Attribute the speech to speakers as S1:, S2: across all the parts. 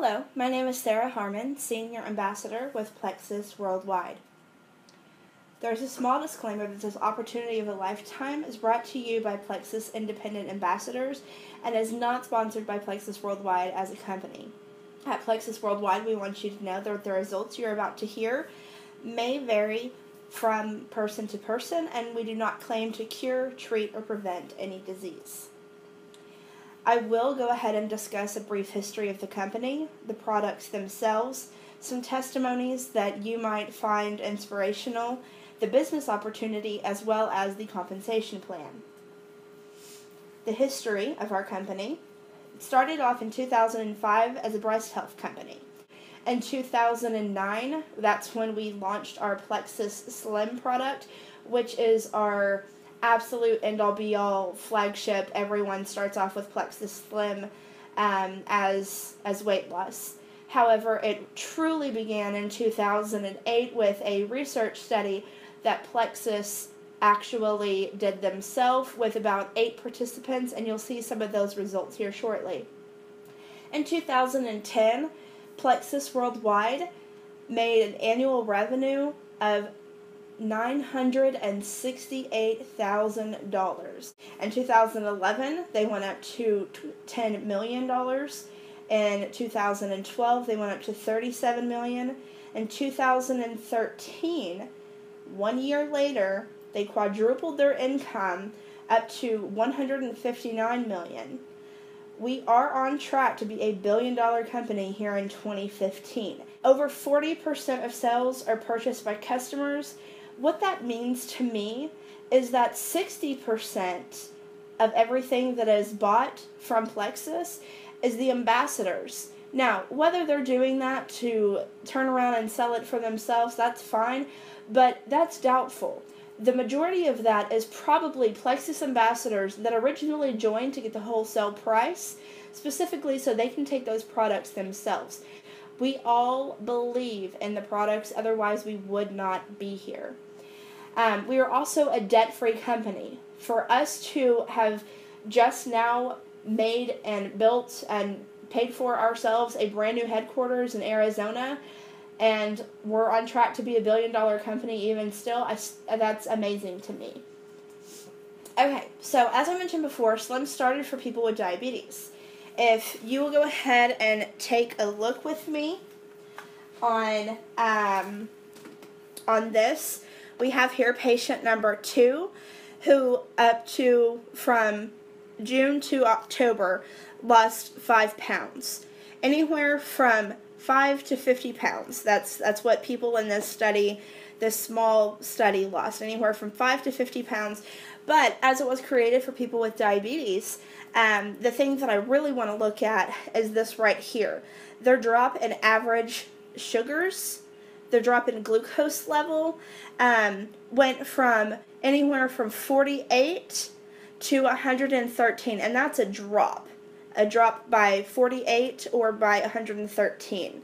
S1: Hello, my name is Sarah Harmon, Senior Ambassador with Plexus Worldwide. There's a small disclaimer that this opportunity of a lifetime is brought to you by Plexus Independent Ambassadors and is not sponsored by Plexus Worldwide as a company. At Plexus Worldwide, we want you to know that the results you're about to hear may vary from person to person, and we do not claim to cure, treat, or prevent any disease. I will go ahead and discuss a brief history of the company, the products themselves, some testimonies that you might find inspirational, the business opportunity, as well as the compensation plan. The history of our company started off in 2005 as a breast health company. In 2009, that's when we launched our Plexus Slim product, which is our absolute end-all be-all flagship. Everyone starts off with Plexus Slim as weight loss. However, it truly began in 2008 with a research study that Plexus actually did themselves with about 8 participants, and you'll see some of those results here shortly. In 2010, Plexus Worldwide made an annual revenue of $968,000. In 2011, they went up to $10 million. In 2012, they went up to $37 million. In 2013, 1 year later, they quadrupled their income up to $159 million. We are on track to be a billion-dollar company here in 2015. Over 40% of sales are purchased by customers. What that means to me is that 60% of everything that is bought from Plexus is the ambassadors. Now, whether they're doing that to turn around and sell it for themselves, that's fine, but that's doubtful. The majority of that is probably Plexus ambassadors that originally joined to get the wholesale price, specifically so they can take those products themselves. We all believe in the products, otherwise we would not be here. We are also a debt-free company. For us to have just now made and built and paid for ourselves a brand new headquarters in Arizona, and we're on track to be a billion-dollar company even still, that's amazing to me. Okay, so as I mentioned before, Slim started for people with diabetes. If you will go ahead and take a look with me on this, we have here patient number 2, who up to from June to October lost 5 pounds. Anywhere from 5 to 50 pounds. That's what people in this study, this small study, lost. Anywhere from 5 to 50 pounds. But as it was created for people with diabetes, the thing that I really want to look at is this right here. Their drop in average sugars, their drop in glucose level, went from anywhere from 48 to 113, and that's a drop by 48 or by 113.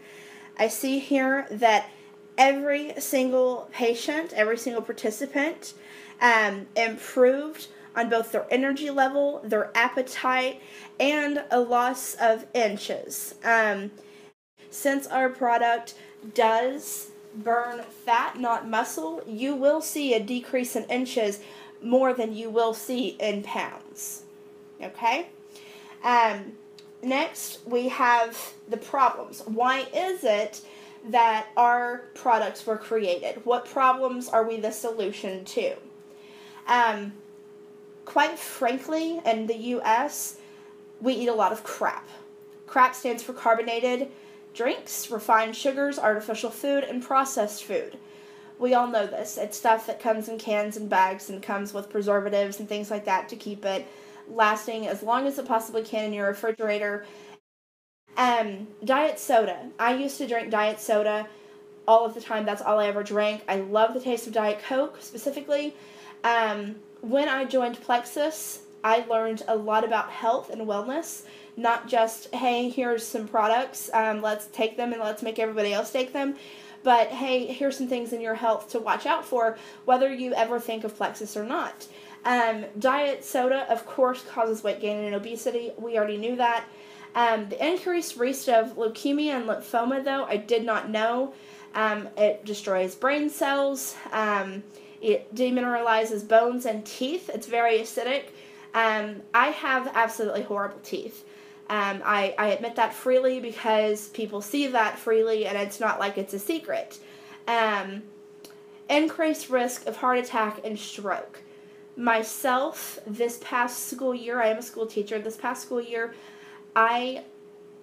S1: I see here that every single patient, every single participant improved on both their energy level, their appetite, and a loss of inches. Since our product does burn fat, not muscle, you will see a decrease in inches more than you will see in pounds. Okay? Next, we have the problems. Why is it that our products were created? What problems are we the solution to? Quite frankly, in the U.S., we eat a lot of crap. Crap stands for carbonated drinks, refined sugars, artificial food, and processed food. We all know this. It's stuff that comes in cans and bags and comes with preservatives and things like that to keep it lasting as long as it possibly can in your refrigerator. Diet soda. I used to drink diet soda all of the time. That's all I ever drank. I love the taste of Diet Coke specifically. When I joined Plexus, I learned a lot about health and wellness. Not just, hey, here's some products, let's take them and let's make everybody else take them. But, hey, here's some things in your health to watch out for, whether you ever think of Plexus or not. Diet soda, of course, causes weight gain and obesity. We already knew that. The increased risk of leukemia and lymphoma, though, I did not know. It destroys brain cells. It demineralizes bones and teeth. It's very acidic. I have absolutely horrible teeth. I admit that freely because people see that freely, and it's not like it's a secret. Increased risk of heart attack and stroke. Myself, this past school year, I am a school teacher, this past school year, I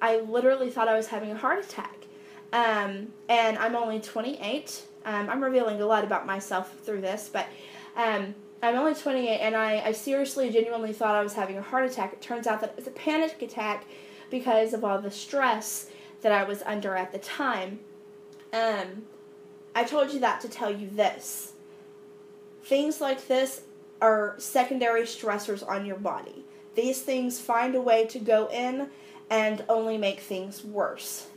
S1: literally thought I was having a heart attack. And I'm only 28. I'm revealing a lot about myself through this, but I'm only 28, and I seriously, genuinely thought I was having a heart attack. It turns out that it was a panic attack because of all the stress that I was under at the time. I told you that to tell you this. Things like this are secondary stressors on your body. These things find a way to go in and only make things worse.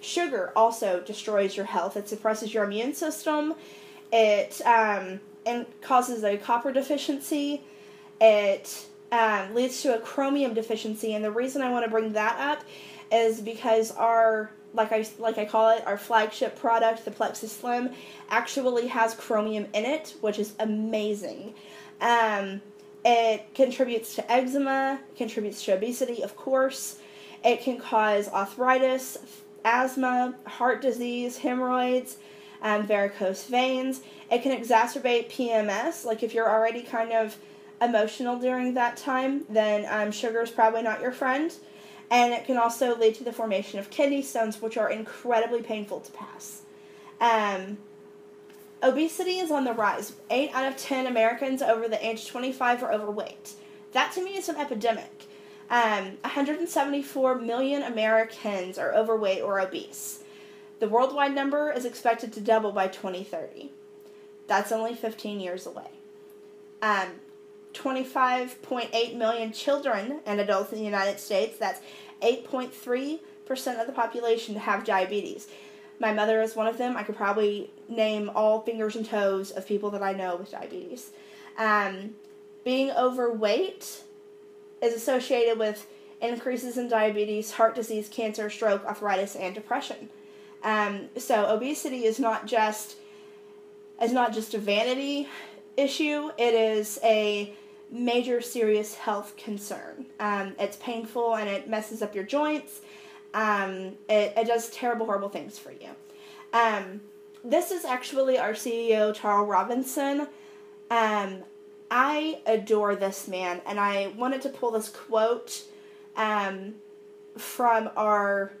S1: Sugar also destroys your health. It suppresses your immune system. It and causes a copper deficiency. It leads to a chromium deficiency, and the reason I want to bring that up is because our, like I call it, our flagship product, the Plexus Slim, actually has chromium in it, which is amazing. It contributes to eczema, contributes to obesity, of course. It can cause arthritis, asthma, heart disease, hemorrhoids, varicose veins. It can exacerbate PMS. Like if you're already kind of emotional during that time, then sugar is probably not your friend. And it can also lead to the formation of kidney stones, which are incredibly painful to pass. Obesity is on the rise. 8 out of 10 Americans over the age of 25 are overweight. That to me is an epidemic. 174 million Americans are overweight or obese. The worldwide number is expected to double by 2030. That's only 15 years away. 25.8 million children and adults in the United States, that's 8.3% of the population, have diabetes. My mother is one of them. I could probably name all fingers and toes of people that I know with diabetes. Being overweight is associated with increases in diabetes, heart disease, cancer, stroke, arthritis, and depression. So obesity is not just a vanity issue. It is a major serious health concern. It's painful and it messes up your joints. It does terrible, horrible things for you. This is actually our CEO, Charles Robinson. I adore this man, and I wanted to pull this quote from our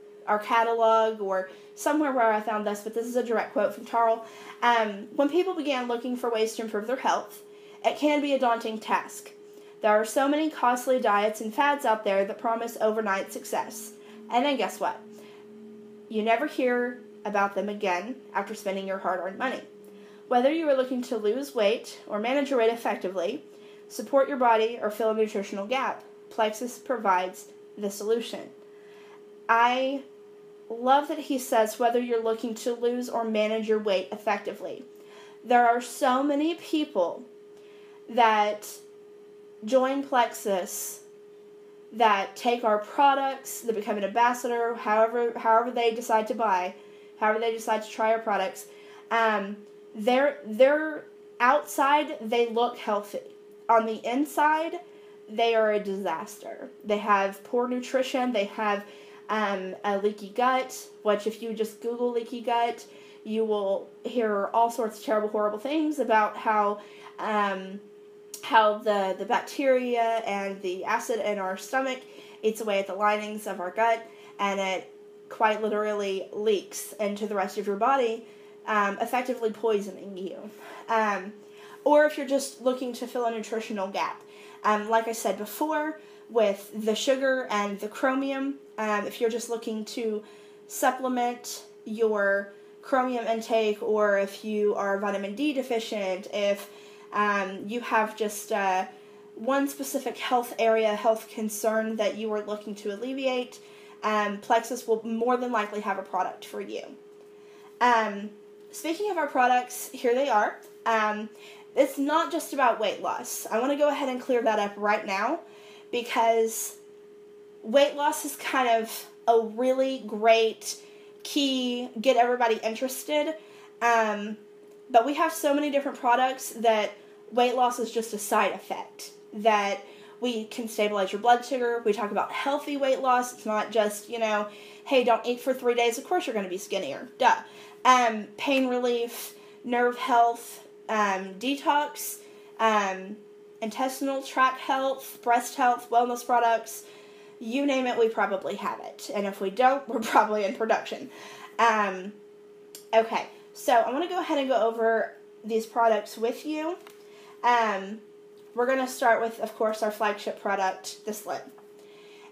S1: catalog or somewhere where I found this, but this is a direct quote from Charles. When people began looking for ways to improve their health, it can be a daunting task. There are so many costly diets and fads out there that promise overnight success. And then guess what? You never hear about them again after spending your hard-earned money. Whether you are looking to lose weight or manage your weight effectively, support your body, or fill a nutritional gap, Plexus provides the solution. I love that he says whether you're looking to lose or manage your weight effectively. There are so many people that join Plexus that take our products, that become an ambassador, however they decide to buy, however they decide to try our products. They're outside, they look healthy. On the inside, they are a disaster. They have poor nutrition. They have a leaky gut, which if you just Google leaky gut, you will hear all sorts of terrible, horrible things about how the bacteria and the acid in our stomach eats away at the linings of our gut, and it quite literally leaks into the rest of your body, effectively poisoning you. Or if you're just looking to fill a nutritional gap. Like I said before, with the sugar and the chromium, if you're just looking to supplement your chromium intake, or if you are vitamin D deficient, if you have just one specific health area, health concern that you are looking to alleviate, Plexus will more than likely have a product for you. Speaking of our products, here they are. It's not just about weight loss. I want to go ahead and clear that up right now, because weight loss is kind of a really great key, get everybody interested. But we have so many different products that weight loss is just a side effect. That we can stabilize your blood sugar. We talk about healthy weight loss. It's not just, hey, don't eat for 3 days. Of course you're going to be skinnier. Duh. Pain relief, nerve health, detox, intestinal tract health, breast health, wellness products. You name it, we probably have it. And if we don't, we're probably in production. Okay, so I want to go ahead and go over these products with you. We're going to start with, of course, our flagship product, the Slim.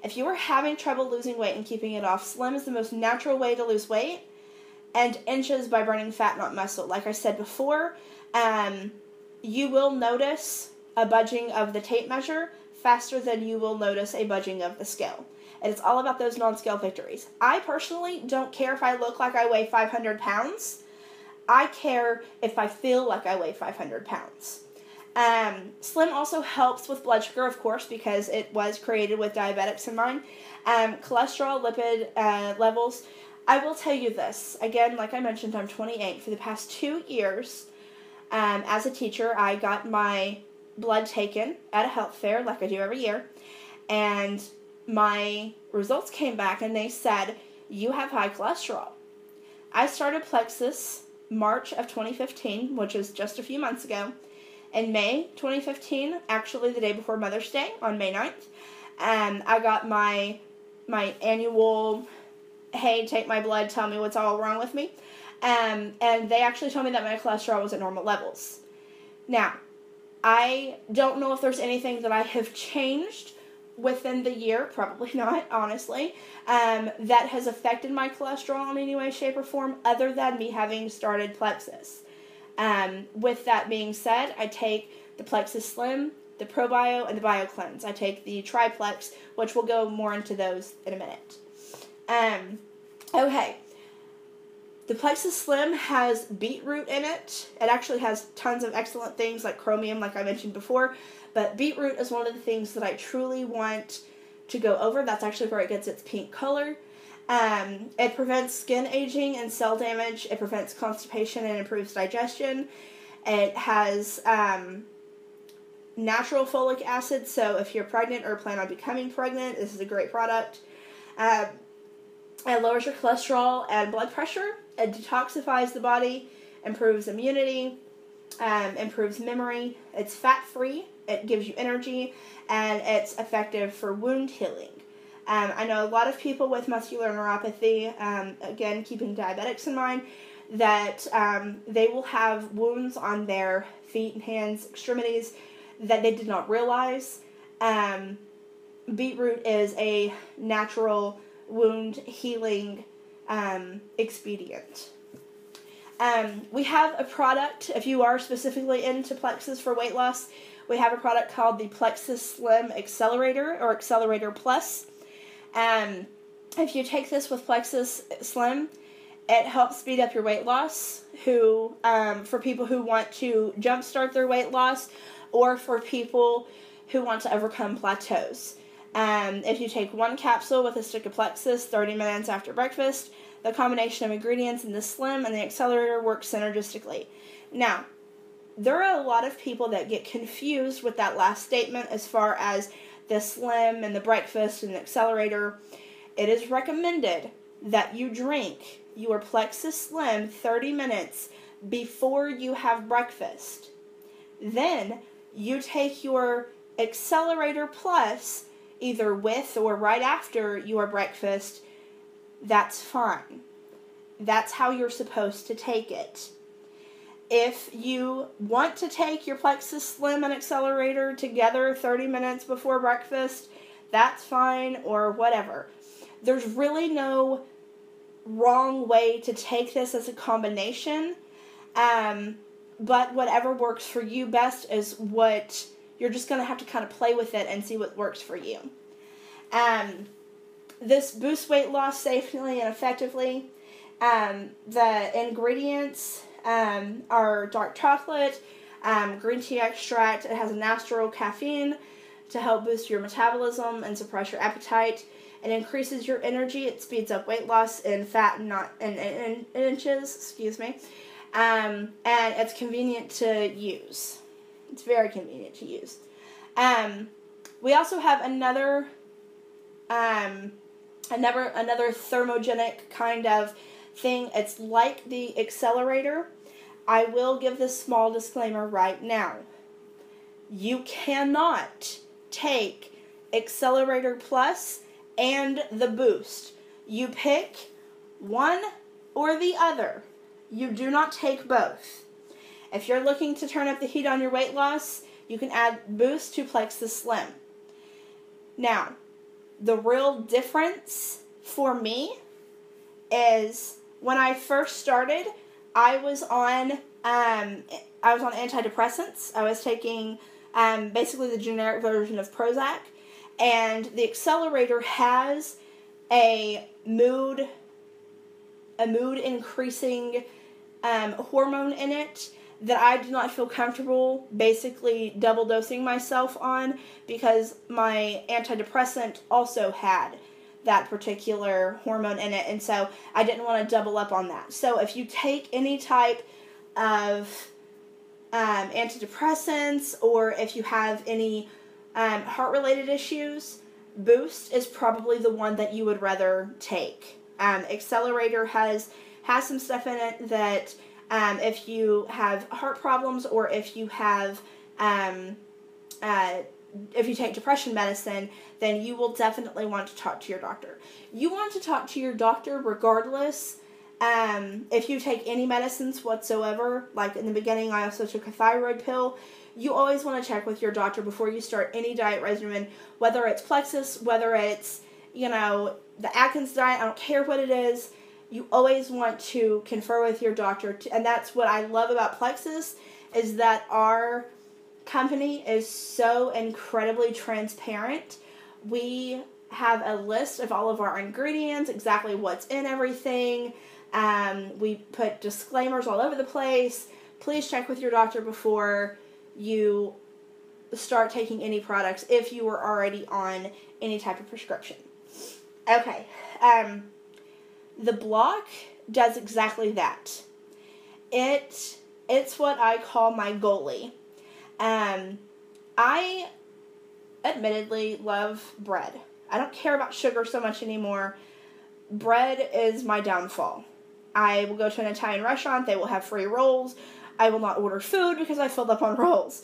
S1: If you are having trouble losing weight and keeping it off, Slim is the most natural way to lose weight and inches by burning fat, not muscle. Like I said before, you will notice a budging of the tape measure faster than you will notice a budging of the scale. And it's all about those non-scale victories. I personally don't care if I look like I weigh 500 pounds. I care if I feel like I weigh 500 pounds. Slim also helps with blood sugar, of course, because it was created with diabetics in mind. Cholesterol, lipid levels. I will tell you this. Again, like I mentioned, I'm 28. For the past 2 years, as a teacher, I got my blood taken at a health fair, like I do every year, and my results came back, and they said, you have high cholesterol. I started Plexus March of 2015, which is just a few months ago. In May 2015, actually the day before Mother's Day, on May 9th, I got my annual, hey, take my blood, tell me what's all wrong with me. And they actually told me that my cholesterol was at normal levels. Now, I don't know if there's anything that I have changed within the year, probably not, honestly, that has affected my cholesterol in any way, shape, or form, other than me having started Plexus. With that being said, I take the Plexus Slim, the ProBio, and the BioCleanse. I take the Triplex, which we'll go more into those in a minute. Okay. The Plexus Slim has beetroot in it. It actually has tons of excellent things like chromium, like I mentioned before. But beetroot is one of the things that I truly want to go over. That's actually where it gets its pink color. It prevents skin aging and cell damage. It prevents constipation and improves digestion. It has natural folic acid, so if you're pregnant or plan on becoming pregnant, this is a great product. It lowers your cholesterol and blood pressure. It detoxifies the body, improves immunity, improves memory. It's fat-free. It gives you energy, and it's effective for wound healing. I know a lot of people with muscular neuropathy, again, keeping diabetics in mind, that they will have wounds on their feet and hands, extremities, that they did not realize. Beetroot is a natural wound healing expedient. We have a product, if you are specifically into Plexus for weight loss, we have a product called the Plexus Slim Accelerator, or Accelerator Plus. If you take this with Plexus Slim, it helps speed up your weight loss, for people who want to jumpstart their weight loss, or for people who want to overcome plateaus. If you take one capsule with a stick of Plexus 30 minutes after breakfast, the combination of ingredients in the Slim and the Accelerator work synergistically. Now, there are a lot of people that get confused with that last statement as far as the Slim and the breakfast and the Accelerator. It is recommended that you drink your Plexus Slim 30 minutes before you have breakfast. Then you take your Accelerator Plus either with or right after your breakfast. That's fine. That's how you're supposed to take it. If you want to take your Plexus Slim and Accelerator together 30 minutes before breakfast, that's fine, or whatever. There's really no wrong way to take this as a combination, but whatever works for you best is what you're just going to have to kind of play with it and see what works for you. This boosts weight loss safely and effectively. The ingredients are dark chocolate, green tea extract. It has a natural caffeine to help boost your metabolism and suppress your appetite. It increases your energy. It speeds up weight loss in fat, not in inches. Excuse me. And it's convenient to use. It's very convenient to use. We also have another thermogenic kind of thing. It's like the accelerator. I will give this small disclaimer right now. You cannot take Accelerator Plus and the Boost. You pick one or the other. You do not take both. If you're looking to turn up the heat on your weight loss, you can add Boost to Plexus Slim. Now, the real difference for me is when I first started, I was on antidepressants. I was taking basically the generic version of Prozac, and the accelerator has a mood increasing hormone in it that I do not feel comfortable basically double dosing myself on, because my antidepressant also had that particular hormone in it, and so I didn't want to double up on that. So if you take any type of antidepressants, or if you have any heart-related issues, Boost is probably the one that you would rather take. Accelerator has some stuff in it that if you have heart problems, or if you have if you take depression medicine, then you will definitely want to talk to your doctor. You want to talk to your doctor regardless. If you take any medicines whatsoever, like in the beginning I also took a thyroid pill, you always want to check with your doctor before you start any diet regimen, whether it's Plexus, whether it's, the Atkins diet, I don't care what it is. You always want to confer with your doctor, and that's what I love about Plexus, is that our company is so incredibly transparent. We have a list of all of our ingredients, exactly what's in everything. We put disclaimers all over the place. Please check with your doctor before you start taking any products if you were already on any type of prescription. Okay. The block does exactly that. It's what I call my goalie. I admittedly love bread. I don't care about sugar so much anymore. Bread is my downfall. I will go to an Italian restaurant. They will have free rolls. I will not order food because I filled up on rolls.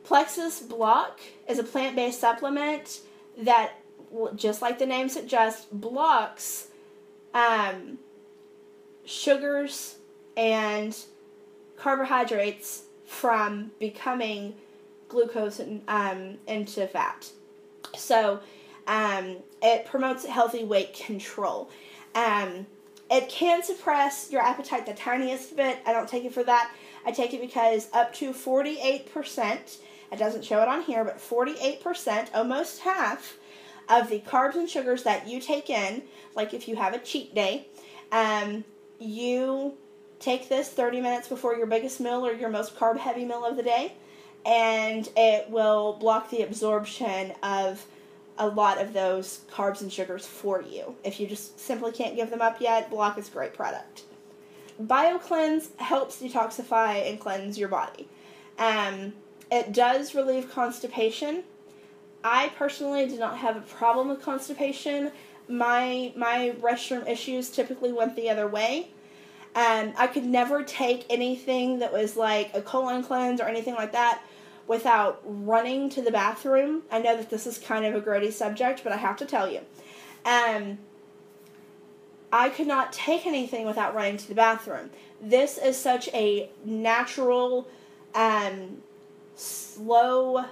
S1: Plexus Block is a plant-based supplement that, just like the name suggests, blocks sugars and carbohydrates from becoming glucose into fat. So it promotes healthy weight control. It can suppress your appetite the tiniest bit. I don't take it for that. I take it because up to 48%, it doesn't show it on here, but 48%, almost half, of the carbs and sugars that you take in, like if you have a cheat day, you take this 30 minutes before your biggest meal or your most carb-heavy meal of the day, and it will block the absorption of a lot of those carbs and sugars for you. If you just simply can't give them up yet, Block is a great product. BioCleanse helps detoxify and cleanse your body. It does relieve constipation. I personally do not have a problem with constipation. My restroom issues typically went the other way. I could never take anything that was like a colon cleanse or anything like that without running to the bathroom. I know that this is kind of a grody subject, but I have to tell you. I could not take anything without running to the bathroom. This is such a natural, slow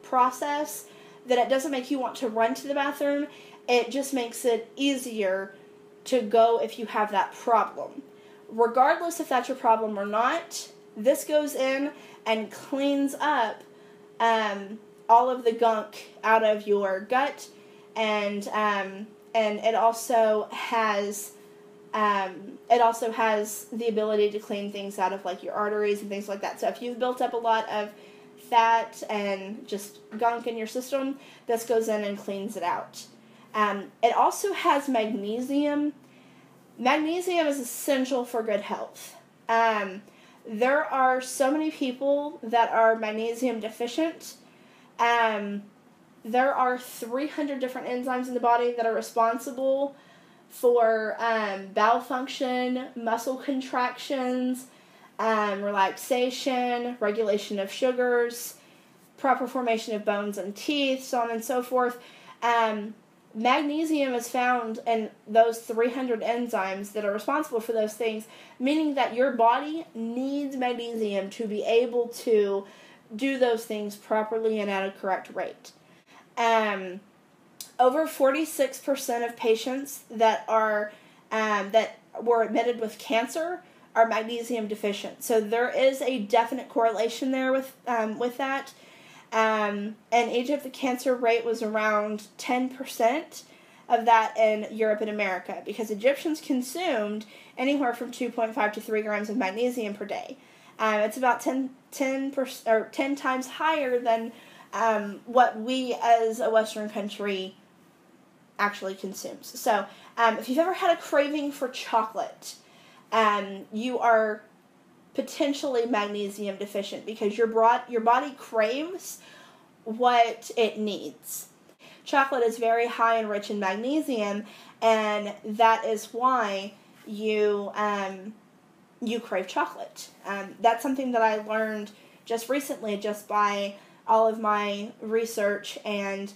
S1: process that it doesn't make you want to run to the bathroom. It just makes it easier to go if you have that problem. Regardless if that's your problem or not, this goes in and cleans up all of the gunk out of your gut, and it also has the ability to clean things out of like your arteries and things like that. So if you've built up a lot of fat and just gunk in your system, this goes in and cleans it out. It also has magnesium. Magnesium is essential for good health. There are so many people that are magnesium deficient. There are 300 different enzymes in the body that are responsible for bowel function, muscle contractions, relaxation, regulation of sugars, proper formation of bones and teeth, so on and so forth. Magnesium is found in those 300 enzymes that are responsible for those things, meaning that your body needs magnesium to be able to do those things properly and at a correct rate. Over 46% of patients that were admitted with cancer are magnesium deficient. So there is a definite correlation there with that. In Egypt, the cancer rate was around 10% of that in Europe and America, because Egyptians consumed anywhere from 2.5 to 3 grams of magnesium per day. It's about 10 times higher than what we as a Western country actually consumes. So if you've ever had a craving for chocolate, you are potentially magnesium deficient, because your body craves what it needs. Chocolate is very high and rich in magnesium, and that is why you crave chocolate. That's something that I learned just recently, just by all of my research and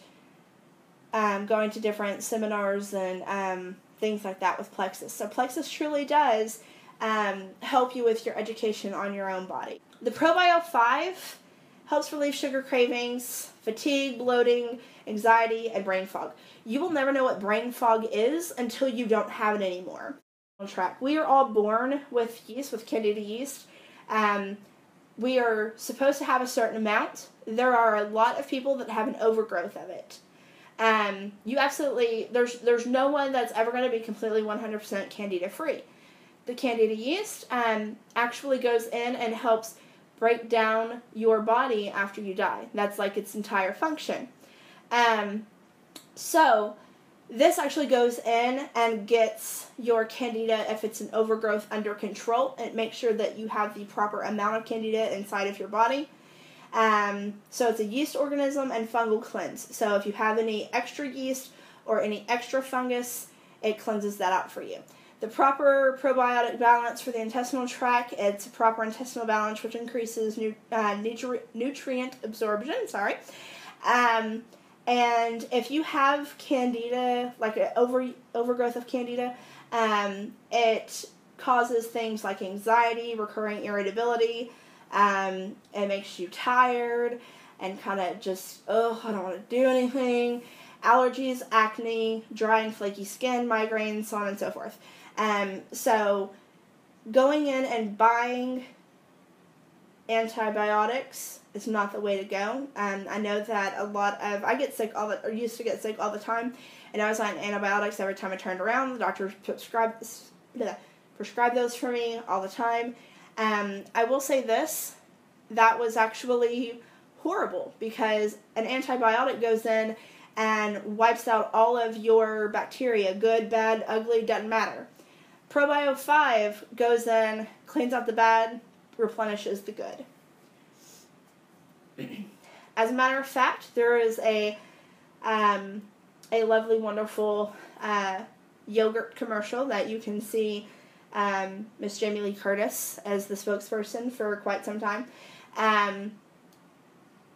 S1: going to different seminars and things like that with Plexus. So Plexus truly does help you with your education on your own body. The ProBio 5 helps relieve sugar cravings, fatigue, bloating, anxiety, and brain fog. You will never know what brain fog is until you don't have it anymore. We are all born with yeast, with Candida yeast. We are supposed to have a certain amount. There are a lot of people that have an overgrowth of it. There's no one that's ever going to be completely 100% Candida free. The Candida yeast actually goes in and helps break down your body after you die. That's like its entire function. So this actually goes in and gets your Candida, if it's an overgrowth, under control. It makes sure that you have the proper amount of Candida inside of your body. So it's a yeast organism and fungal cleanse. So if you have any extra yeast or any extra fungus, it cleanses that out for you. The proper probiotic balance for the intestinal tract, it's a proper intestinal balance which increases nutrient absorption, and if you have Candida, like an overgrowth of Candida, it causes things like anxiety, recurring irritability. It makes you tired and kind of just, I don't want to do anything. Allergies, acne, dry and flaky skin, migraines, so on and so forth. So going in and buying antibiotics is not the way to go. I know that I get sick used to get sick all the time, and I was on antibiotics every time I turned around. The doctor prescribed those for me all the time. I will say this, that was actually horrible, because an antibiotic goes in and wipes out all of your bacteria, good, bad, ugly, doesn't matter. ProBio 5 goes in, cleans out the bad, replenishes the good. As a matter of fact, there is a lovely, wonderful yogurt commercial that you can see Miss Jamie Lee Curtis as the spokesperson for quite some time.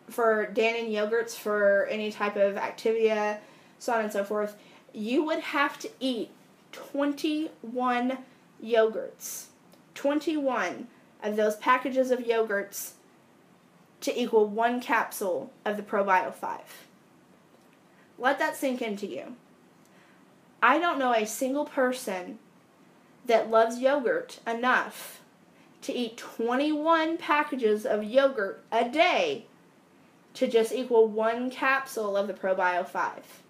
S1: For Dannon yogurts, for any type of Activia, so on and so forth, you would have to eat 21 yogurts. 21 of those packages of yogurts to equal 1 capsule of the ProBio 5. Let that sink into you. I don't know a single person that loves yogurt enough to eat 21 packages of yogurt a day to just equal 1 capsule of the ProBio 5.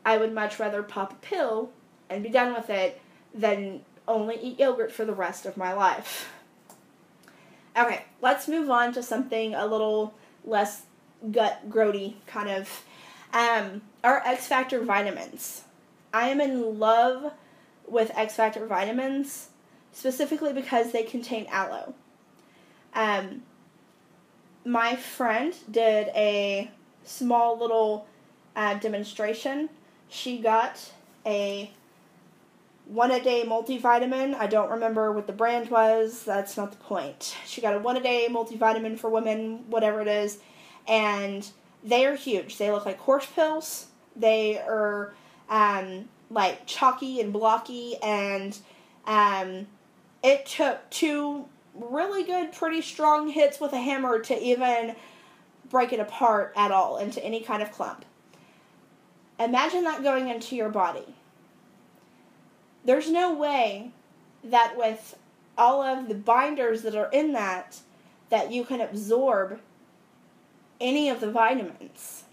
S1: I would much rather pop a pill and be done with it than only eat yogurt for the rest of my life. Okay, let's move on to something a little less gut-grody, kind of. Our X Factor vitamins. I am in love with X Factor vitamins, specifically because they contain aloe. My friend did a small little demonstration. She got a 1-a-day multivitamin. I don't remember what the brand was. That's not the point. She got a 1-a-day multivitamin for women, whatever it is, and they are huge. They look like horse pills. They are like chalky and blocky, and it took 2 really good, pretty strong hits with a hammer to even break it apart at all into any kind of clump. Imagine that going into your body. There's no way that with all of the binders that are in that you can absorb any of the vitamins.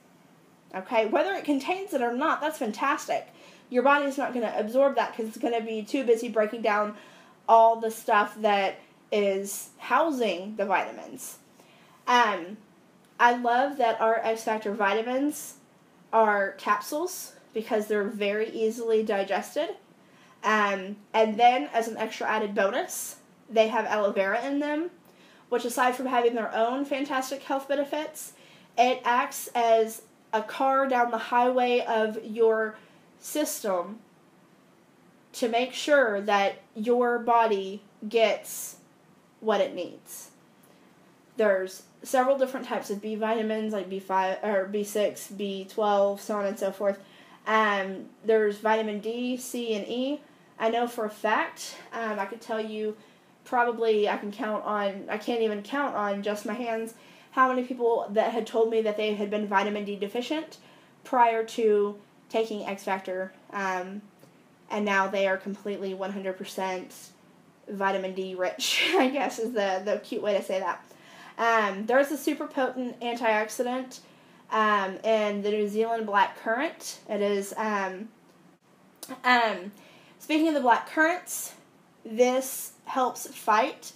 S1: Okay, whether it contains it or not, that's fantastic. Your body's not going to absorb that because it's going to be too busy breaking down all the stuff that is housing the vitamins. I love that our X Factor vitamins are capsules because they're very easily digested. And then, as an extra added bonus, they have aloe vera in them, which aside from having their own fantastic health benefits, it acts as a car down the highway of your system to make sure that your body gets what it needs. There's several different types of B vitamins, like B5 or B6, B12, so on and so forth. There's vitamin D, C, and E. I know for a fact, I could tell you probably I can't even count on just my hands how many people that had told me that they had been vitamin D deficient prior to taking X Factor, and now they are completely 100% vitamin D rich, I guess is the cute way to say that. There's a super potent antioxidant in the New Zealand black currant. It is, speaking of the black currants, this helps fight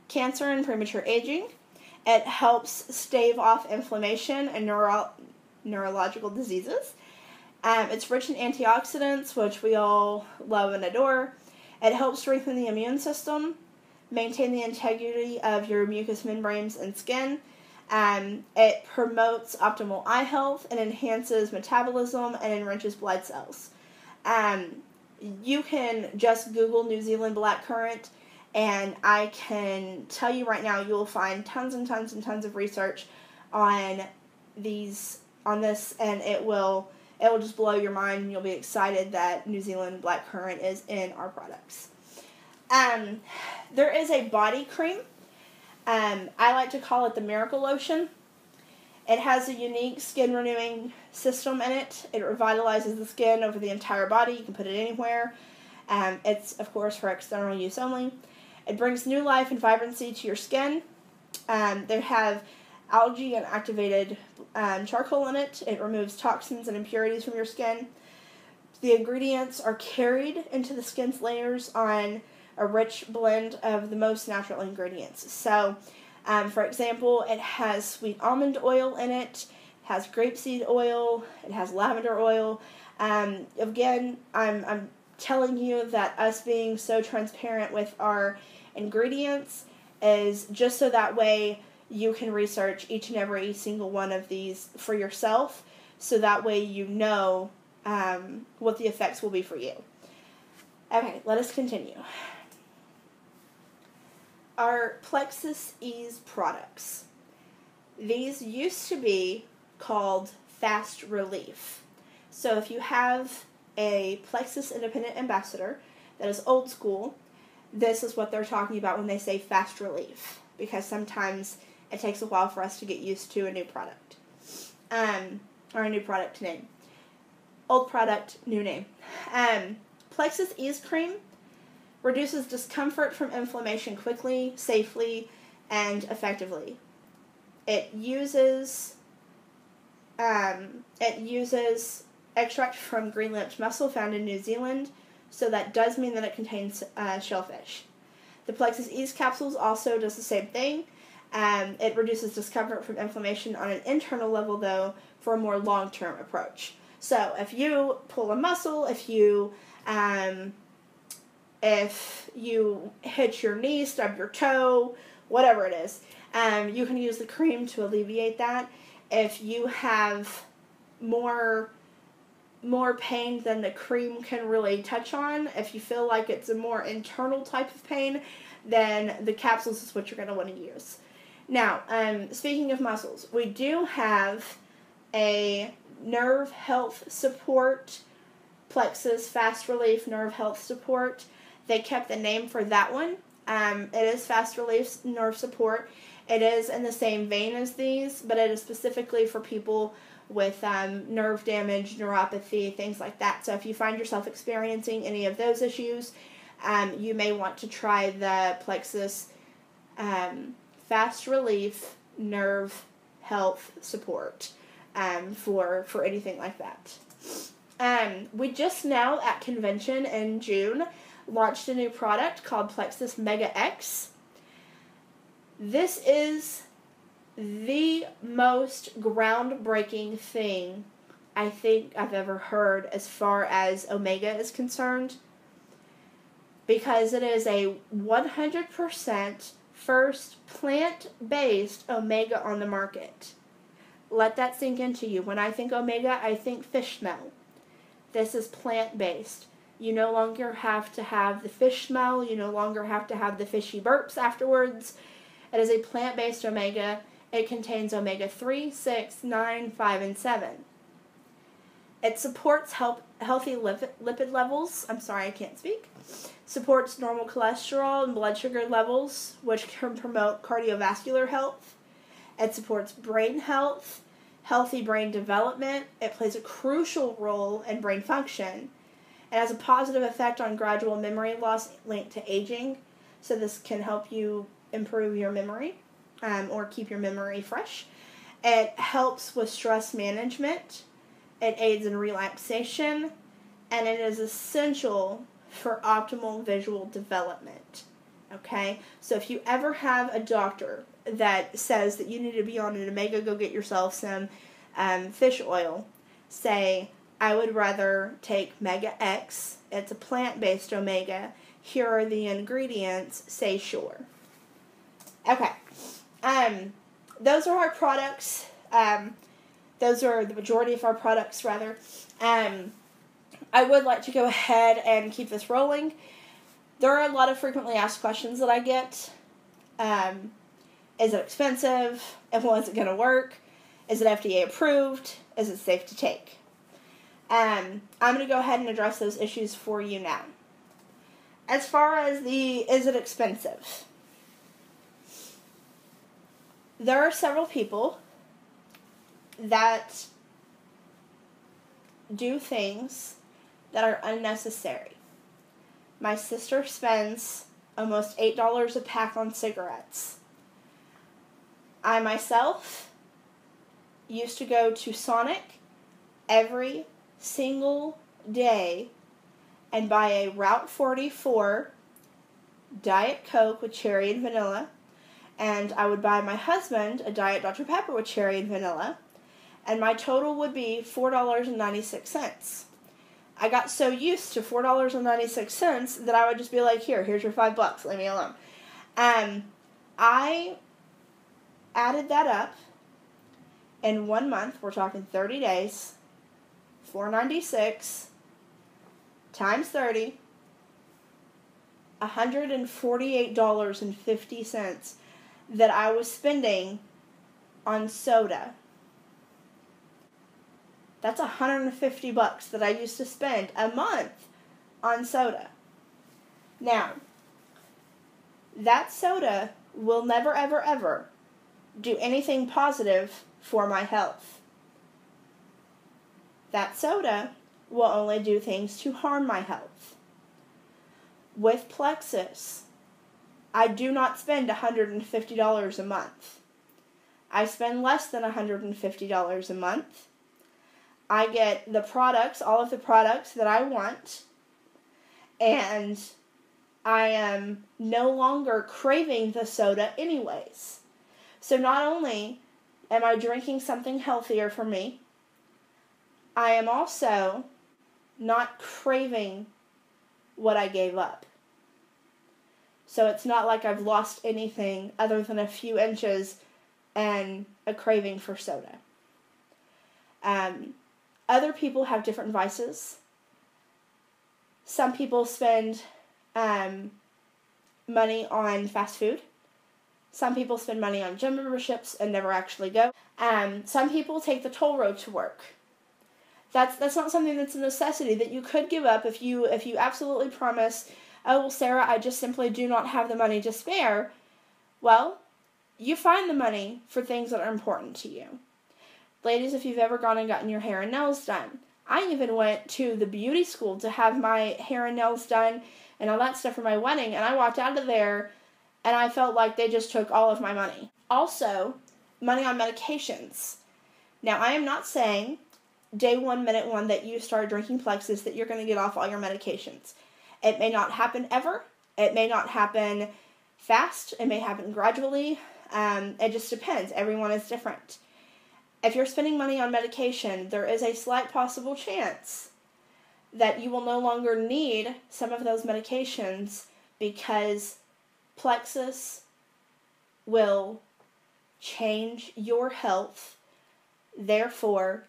S1: cancer and premature aging. It helps stave off inflammation and neurological diseases. It's rich in antioxidants, which we all love and adore. It helps strengthen the immune system, maintain the integrity of your mucous membranes and skin. It promotes optimal eye health and enhances metabolism and enriches blood cells. You can just Google New Zealand blackcurrant, and I can tell you right now you will find tons and tons and tons of research on this, and it will just blow your mind, and you'll be excited that New Zealand blackcurrant is in our products. There is a body cream. I like to call it the Miracle Lotion. It has a unique skin renewing system in it. It revitalizes the skin over the entire body. You can put it anywhere. It's, of course, for external use only. It brings new life and vibrancy to your skin. They have algae and activated charcoal in it. It removes toxins and impurities from your skin. The ingredients are carried into the skin's layers on a rich blend of the most natural ingredients. So, for example, it has sweet almond oil in it, has grapeseed oil, it has lavender oil. Again, I'm telling you that us being so transparent with our ingredients is just so that way you can research each and every single one of these for yourself, so that way you know what the effects will be for you. Okay, let us continue. Our Plexus Ease products. These used to be called Fast Relief. So if you have a Plexus Independent Ambassador that is old school, this is what they're talking about when they say Fast Relief, because sometimes it takes a while for us to get used to a new product, or a new product name. Old product, new name. Plexus Ease Cream reduces discomfort from inflammation quickly, safely, and effectively. It uses extract from green-lipped mussel found in New Zealand, so that does mean that it contains shellfish. The Plexus Ease capsules also does the same thing. It reduces discomfort from inflammation on an internal level, though, for a more long-term approach. So if you pull a muscle, if you hit your knee, stub your toe, whatever it is, you can use the cream to alleviate that. If you have more pain than the cream can really touch on, if you feel like it's a more internal type of pain, then the capsules is what you're going to want to use. Now, speaking of muscles, we do have a nerve health support, Plexus Fast Relief Nerve Health Support. They kept the name for that one. It is Fast Relief Nerve Support. It is in the same vein as these, but it is specifically for people with nerve damage, neuropathy, things like that. So if you find yourself experiencing any of those issues, you may want to try the Plexus Fast Relief Nerve Health Support for anything like that. We just now, at convention in June, launched a new product called Plexus Mega X. This is the most groundbreaking thing I think I've ever heard as far as Omega is concerned, because it is a 100% first plant-based Omega on the market. Let that sink into you. When I think Omega, I think fish smell. This is plant-based. You no longer have to have the fish smell. You no longer have to have the fishy burps afterwards. It is a plant-based Omega. It contains omega-3, 6, 9, 5, and 7. It supports healthy lipid levels. I'm sorry, I can't speak. Supports normal cholesterol and blood sugar levels, which can promote cardiovascular health. It supports brain health, healthy brain development. It plays a crucial role in brain function. It has a positive effect on gradual memory loss linked to aging. So this can help you improve your memory or keep your memory fresh. It helps with stress management. It aids in relaxation. And it is essential for optimal visual development. Okay? So if you ever have a doctor that says that you need to be on an Omega, go get yourself some fish oil, say, I would rather take Mega X. It's a plant-based Omega. Here are the ingredients. Say sure. Okay. Those are our products. Those are the majority of our products, rather. I would like to go ahead and keep this rolling. There are a lot of frequently asked questions that I get. Is it expensive? And when is it going to work? Is it FDA approved? Is it safe to take? I'm going to go ahead and address those issues for you now. As far as is it expensive? There are several people that do things that are unnecessary. My sister spends almost $8 a pack on cigarettes. I myself used to go to Sonic every single day and buy a Route 44 Diet Coke with cherry and vanilla, and I would buy my husband a Diet Dr. Pepper with cherry and vanilla, and my total would be $4.96. I got so used to $4.96 that I would just be like, here's your $5, leave me alone. I added that up in 1 month. We're talking 30 days. $4.96 times 30, $148.50 that I was spending on soda. That's $150 that I used to spend a month on soda. Now, that soda will never, ever, ever do anything positive for my health. That soda will only do things to harm my health. With Plexus, I do not spend $150 a month. I spend less than $150 a month. I get the products, all of the products that I want, and I am no longer craving the soda anyways. So not only am I drinking something healthier for me, I am also not craving what I gave up. So it's not like I've lost anything other than a few inches and a craving for soda. Other people have different vices. Some people spend money on fast food. Some people spend money on gym memberships and never actually go. Some people take the toll road to work. That's not something that's a necessity that you could give up if you absolutely promise, oh, well, Sarah, I just simply do not have the money to spare. Well, you find the money for things that are important to you. Ladies, if you've ever gone and gotten your hair and nails done, I even went to the beauty school to have my hair and nails done and all that stuff for my wedding, and I walked out of there and I felt like they just took all of my money. Also, money on medications. Now, I am not saying day one, minute one that you start drinking Plexus that you're going to get off all your medications. It may not happen ever. It may not happen fast. It may happen gradually. It just depends. Everyone is different. If you're spending money on medication, there is a slight possible chance that you will no longer need some of those medications because Plexus will change your health. Therefore,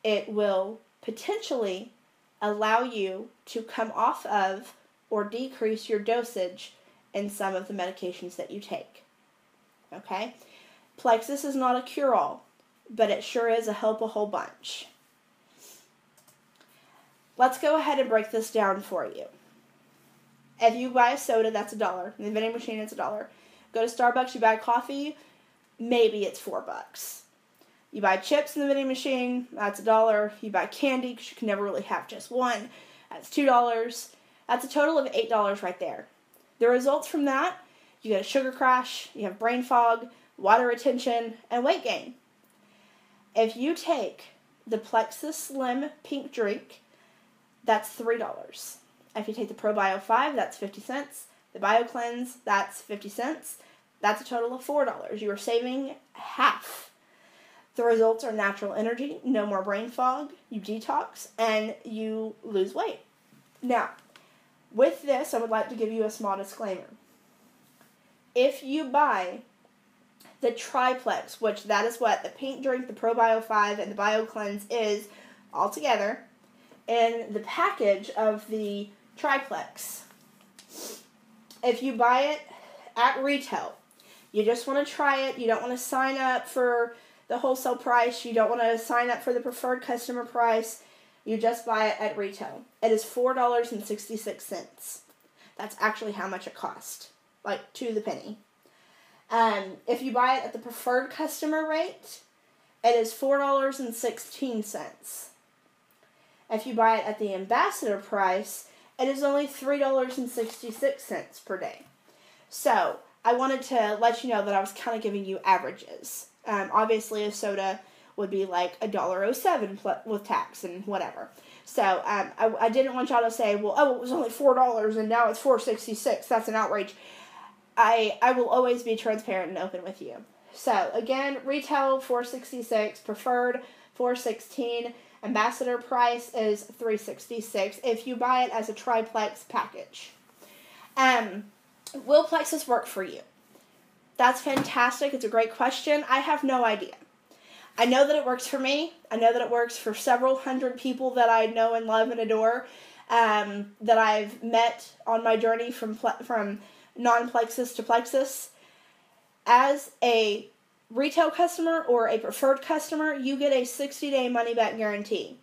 S1: it will potentially allow you to come off of or decrease your dosage in some of the medications that you take. Okay? Plexus is not a cure-all, but it sure is a help a whole bunch. Let's go ahead and break this down for you. If you buy a soda, that's $1. In the vending machine, it's $1. Go to Starbucks, you buy coffee, maybe it's $4. You buy chips in the vending machine, that's $1. You buy candy, because you can never really have just one, that's $2. That's a total of $8 right there. The results from that, you get a sugar crash, you have brain fog, water retention, and weight gain. If you take the Plexus Slim Pink Drink, that's $3. If you take the ProBio 5, that's 50 cents. The BioCleanse, that's 50 cents. That's a total of $4. You are saving half. The results are natural energy, no more brain fog, you detox, and you lose weight. Now, with this, I would like to give you a small disclaimer. If you buy the triplex, which that is what the pink drink, the ProBio 5, and the BioCleanse is all together, in the package of the triplex, if you buy it at retail, you just want to try it, you don't want to sign up for the wholesale price, you don't want to sign up for the preferred customer price, you just buy it at retail. It is $4.66. That's actually how much it cost, like to the penny. If you buy it at the preferred customer rate, it is $4.16. If you buy it at the ambassador price, it is only $3.66 per day. So, I wanted to let you know that I was kind of giving you averages. Obviously, a soda would be like $1.07 with tax and whatever. So, I didn't want y'all to say, well, oh, it was only $4 and now it's $4.66. That's an outrage. I will always be transparent and open with you. So, again, retail $4.66, preferred $4.16, ambassador price is $3.66 if you buy it as a triplex package. Will Plexus work for you? That's fantastic. It's a great question. I have no idea. I know that it works for me. I know that it works for several hundred people that I know and love and adore, that I've met on my journey from non-Plexus to Plexus. As a retail customer or a preferred customer, you get a 60-day money-back guarantee.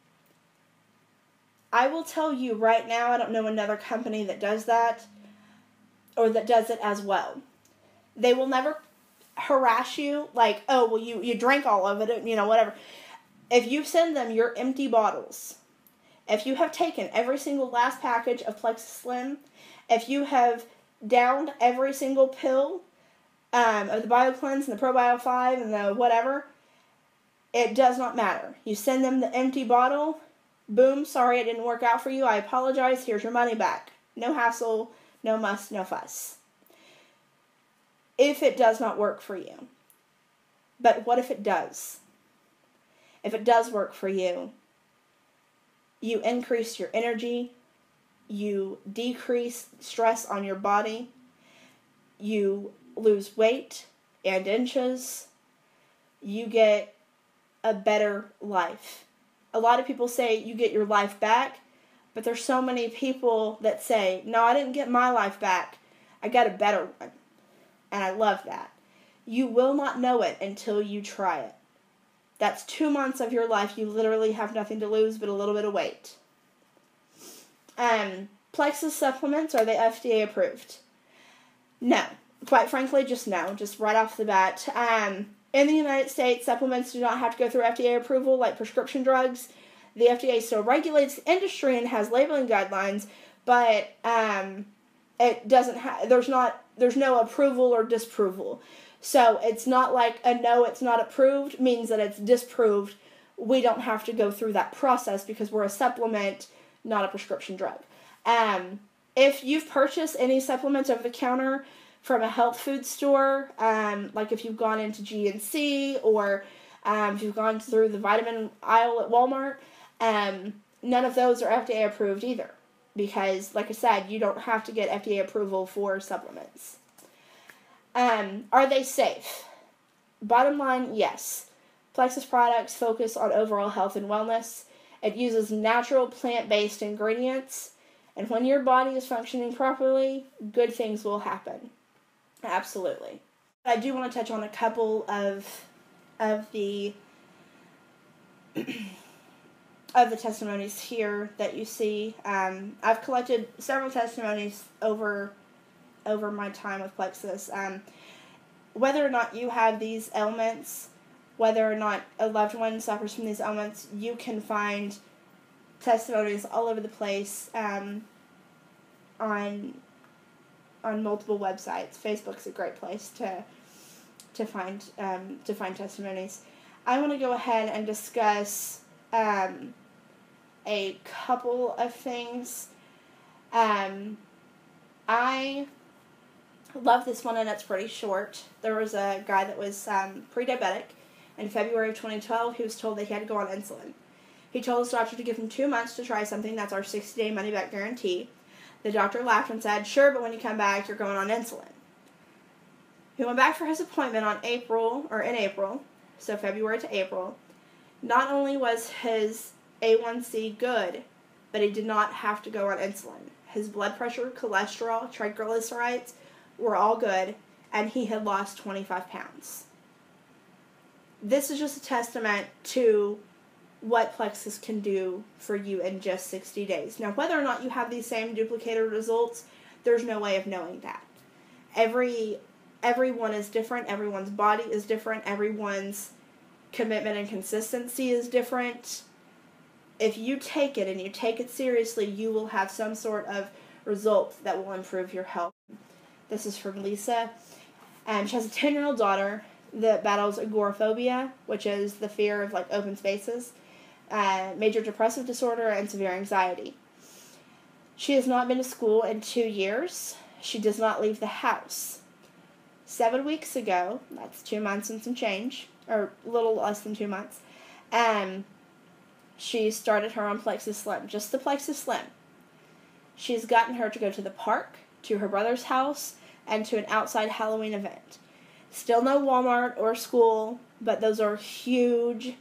S1: I will tell you right now, I don't know another company that does that or that does it as well. They will never harass you like, oh, well, you drank all of it, whatever. If you send them your empty bottles, if you have taken every single last package of Plexus Slim, if you have downed every single pill of the BioCleanse and the ProBio 5 and the whatever, it does not matter. You send them the empty bottle, boom, sorry it didn't work out for you, I apologize, here's your money back. No hassle, no muss, no fuss. If it does not work for you. But what if it does? If it does work for you, you increase your energy, you decrease stress on your body, you lose weight and inches, you get a better life. A lot of people say you get your life back, but there's so many people that say, no, I didn't get my life back. I got a better one. And I love that. You will not know it until you try it. That's 2 months of your life. You literally have nothing to lose but a little bit of weight. Plexus supplements, are they FDA approved? No. Quite frankly, just no. Just right off the bat. In the United States, supplements do not have to go through FDA approval like prescription drugs. The FDA still regulates the industry and has labeling guidelines, but it doesn't have. There's no approval or disapproval. So it's not like a no, it's not approved means that it's disproved. We don't have to go through that process because we're a supplement, not a prescription drug. If you've purchased any supplements over the counter from a health food store, like if you've gone into GNC or if you've gone through the vitamin aisle at Walmart, none of those are FDA approved either. Because, like I said, you don't have to get FDA approval for supplements. Are they safe? Bottom line, yes. Plexus products focus on overall health and wellness. It uses natural plant-based ingredients. And when your body is functioning properly, good things will happen. Absolutely. I do want to touch on a couple of the of the testimonies here that you see. I've collected several testimonies over my time with Plexus. Whether or not you have these ailments, whether or not a loved one suffers from these ailments, you can find testimonies all over the place on multiple websites. Facebook's a great place to find testimonies. I want to go ahead and discuss a couple of things. I love this one, and it's pretty short. There was a guy that was pre-diabetic. In February of 2012, he was told that he had to go on insulin. He told his doctor to give him 2 months to try something. That's our 60-day money-back guarantee. The doctor laughed and said, sure, but when you come back, you're going on insulin. He went back for his appointment in April, so February to April. Not only was his A1C good, but he did not have to go on insulin. His blood pressure, cholesterol, triglycerides were all good, and he had lost 25 pounds. This is just a testament to what Plexus can do for you in just 60 days. Now, whether or not you have these same duplicated results, there's no way of knowing that. Everyone is different. Everyone's body is different. Everyone's commitment and consistency is different. If you take it and you take it seriously, you will have some sort of result that will improve your health. This is from Lisa. She has a 10-year-old daughter that battles agoraphobia, which is the fear of open spaces, major depressive disorder, and severe anxiety. She has not been to school in 2 years. She does not leave the house. 7 weeks ago, that's 2 months and some change, or a little less than 2 months, she started her on Plexus Slim, just the Plexus Slim. She's gotten her to go to the park, to her brother's house, and to an outside Halloween event. Still no Walmart or school, but those are huge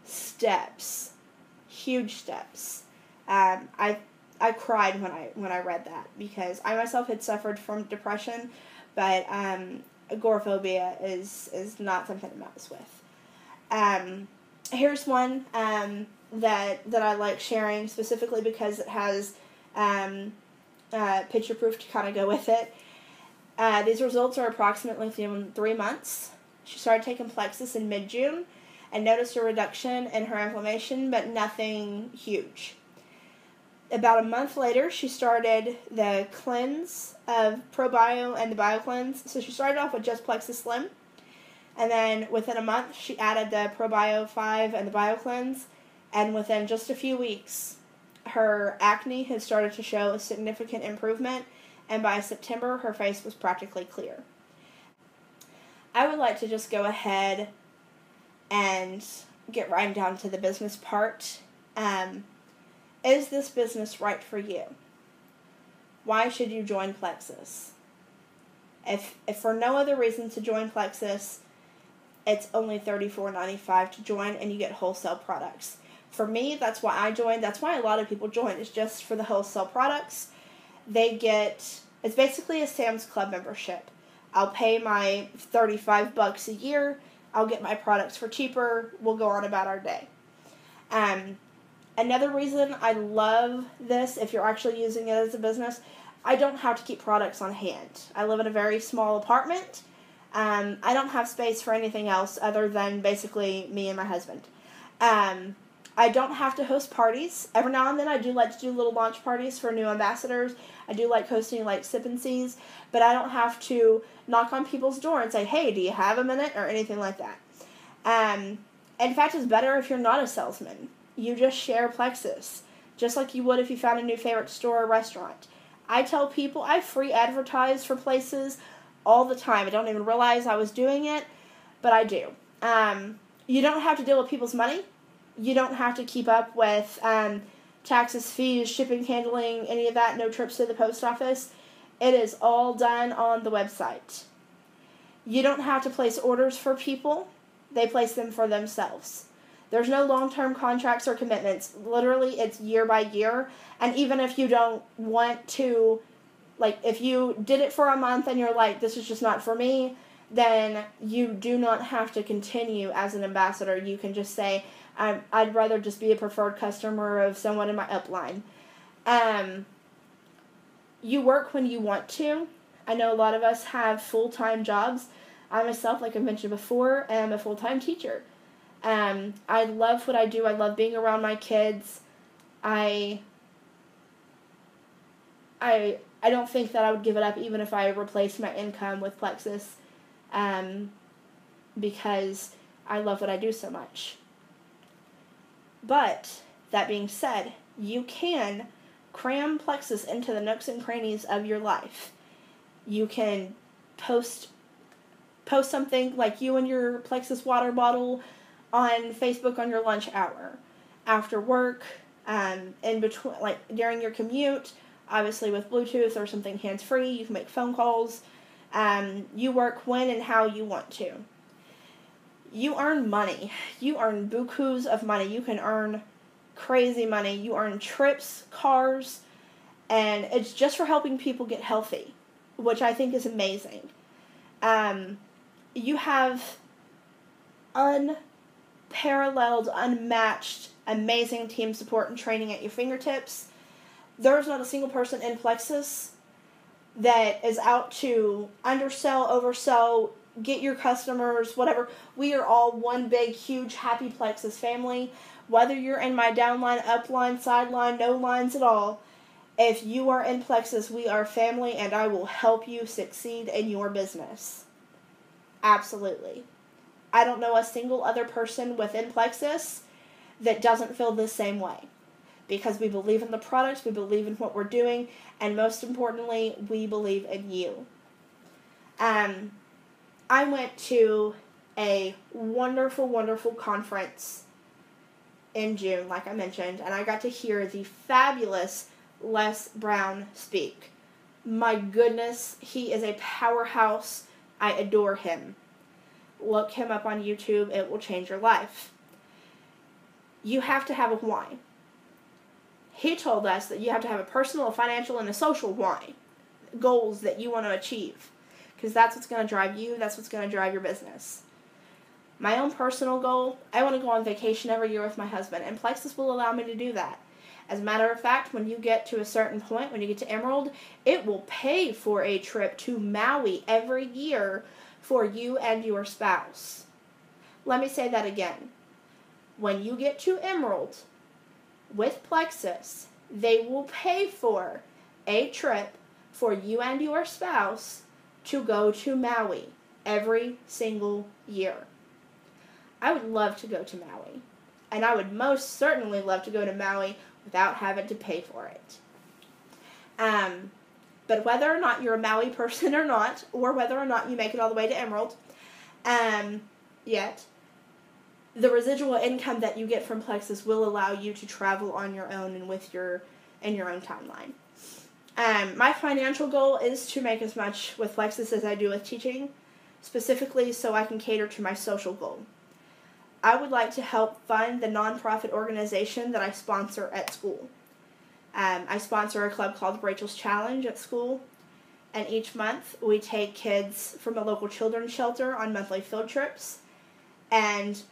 S1: steps. Huge steps. I cried when I read that because I myself had suffered from depression, but agoraphobia is not something to mess with. Here's one that I like sharing specifically because it has picture proof to kind of go with it. These results are approximately within 3 months. She started taking Plexus in mid-June and noticed a reduction in her inflammation, but nothing huge. About a month later, she started the cleanse of ProBio and the BioCleanse. So she started off with just Plexus Slim, and then within a month, she added the ProBio 5 and the BioCleanse, and within just a few weeks, her acne had started to show a significant improvement, and by September, her face was practically clear. I would like to just go ahead and get right down to the business part. Is this business right for you? Why should you join Plexus? If for no other reason to join Plexus, it's only $34.95 to join, and you get wholesale products. For me, that's why I joined. That's why a lot of people join. It's just for the wholesale products. It's basically a Sam's Club membership. I'll pay my $35 a year. I'll get my products for cheaper. We'll go on about our day. Another reason I love this, if you're actually using it as a business, I don't have to keep products on hand. I live in a very small apartment. I don't have space for anything else other than basically me and my husband. I don't have to host parties. Every now and then I do like to do little launch parties for new ambassadors. I do like hosting like sip and sees, but I don't have to knock on people's door and say, hey, do you have a minute, or anything like that. In fact, it's better if you're not a salesman. You just share Plexus, just like you would if you found a new favorite store or restaurant. I tell people I free advertise for places all the time. I don't even realize I was doing it, but I do. You don't have to deal with people's money. You don't have to keep up with taxes, fees, shipping, handling, any of that. No trips to the post office. It is all done on the website. You don't have to place orders for people. They place them for themselves. There's no long-term contracts or commitments. Literally, it's year by year. And even if you don't want to, like, if you did it for a month and you're like, this is just not for me, then you do not have to continue as an ambassador. You can just say, I'd rather just be a preferred customer of someone in my upline. You work when you want to. I know a lot of us have full-time jobs. I myself, like I mentioned before, am a full-time teacher. I love what I do. I love being around my kids. I don't think that I would give it up even if I replaced my income with Plexus, because I love what I do so much. But, that being said, you can cram Plexus into the nooks and crannies of your life. You can post something like you and your Plexus water bottle on Facebook on your lunch hour, after work, in between, like during your commute, obviously with Bluetooth or something hands-free. You can make phone calls. You work when and how you want to. You earn money. You earn bukus of money. You can earn crazy money. You earn trips, cars, and it's just for helping people get healthy, which I think is amazing. You have unparalleled, unmatched, amazing team support and training at your fingertips. There's not a single person in Plexus that is out to undersell, oversell, get your customers, whatever. We are all one big, huge, happy Plexus family. Whether you're in my downline, upline, sideline, no lines at all, if you are in Plexus, we are family, and I will help you succeed in your business. Absolutely. I don't know a single other person within Plexus that doesn't feel the same way. Because we believe in the products, we believe in what we're doing, and most importantly, we believe in you. I went to a wonderful, wonderful conference in June, like I mentioned, and I got to hear the fabulous Les Brown speak. My goodness, he is a powerhouse. I adore him. Look him up on YouTube. It will change your life. You have to have a why. He told us that you have to have a personal, a financial, and a social why. Goals that you want to achieve. Because that's what's going to drive you. That's what's going to drive your business. My own personal goal, I want to go on vacation every year with my husband. And Plexus will allow me to do that. As a matter of fact, when you get to a certain point, when you get to Emerald, it will pay for a trip to Maui every year for you and your spouse. Let me say that again. When you get to Emerald with Plexus, they will pay for a trip for you and your spouse to go to Maui every single year. I would love to go to Maui, and I would most certainly love to go to Maui without having to pay for it. But whether or not you're a Maui person or not, or whether or not you make it all the way to Emerald, yet, the residual income that you get from Plexus will allow you to travel on your own and in your own timeline. My financial goal is to make as much with Plexus as I do with teaching, specifically so I can cater to my social goal. I would like to help fund the nonprofit organization that I sponsor at school. I sponsor a club called Rachel's Challenge at school, and each month we take kids from a local children's shelter on monthly field trips, and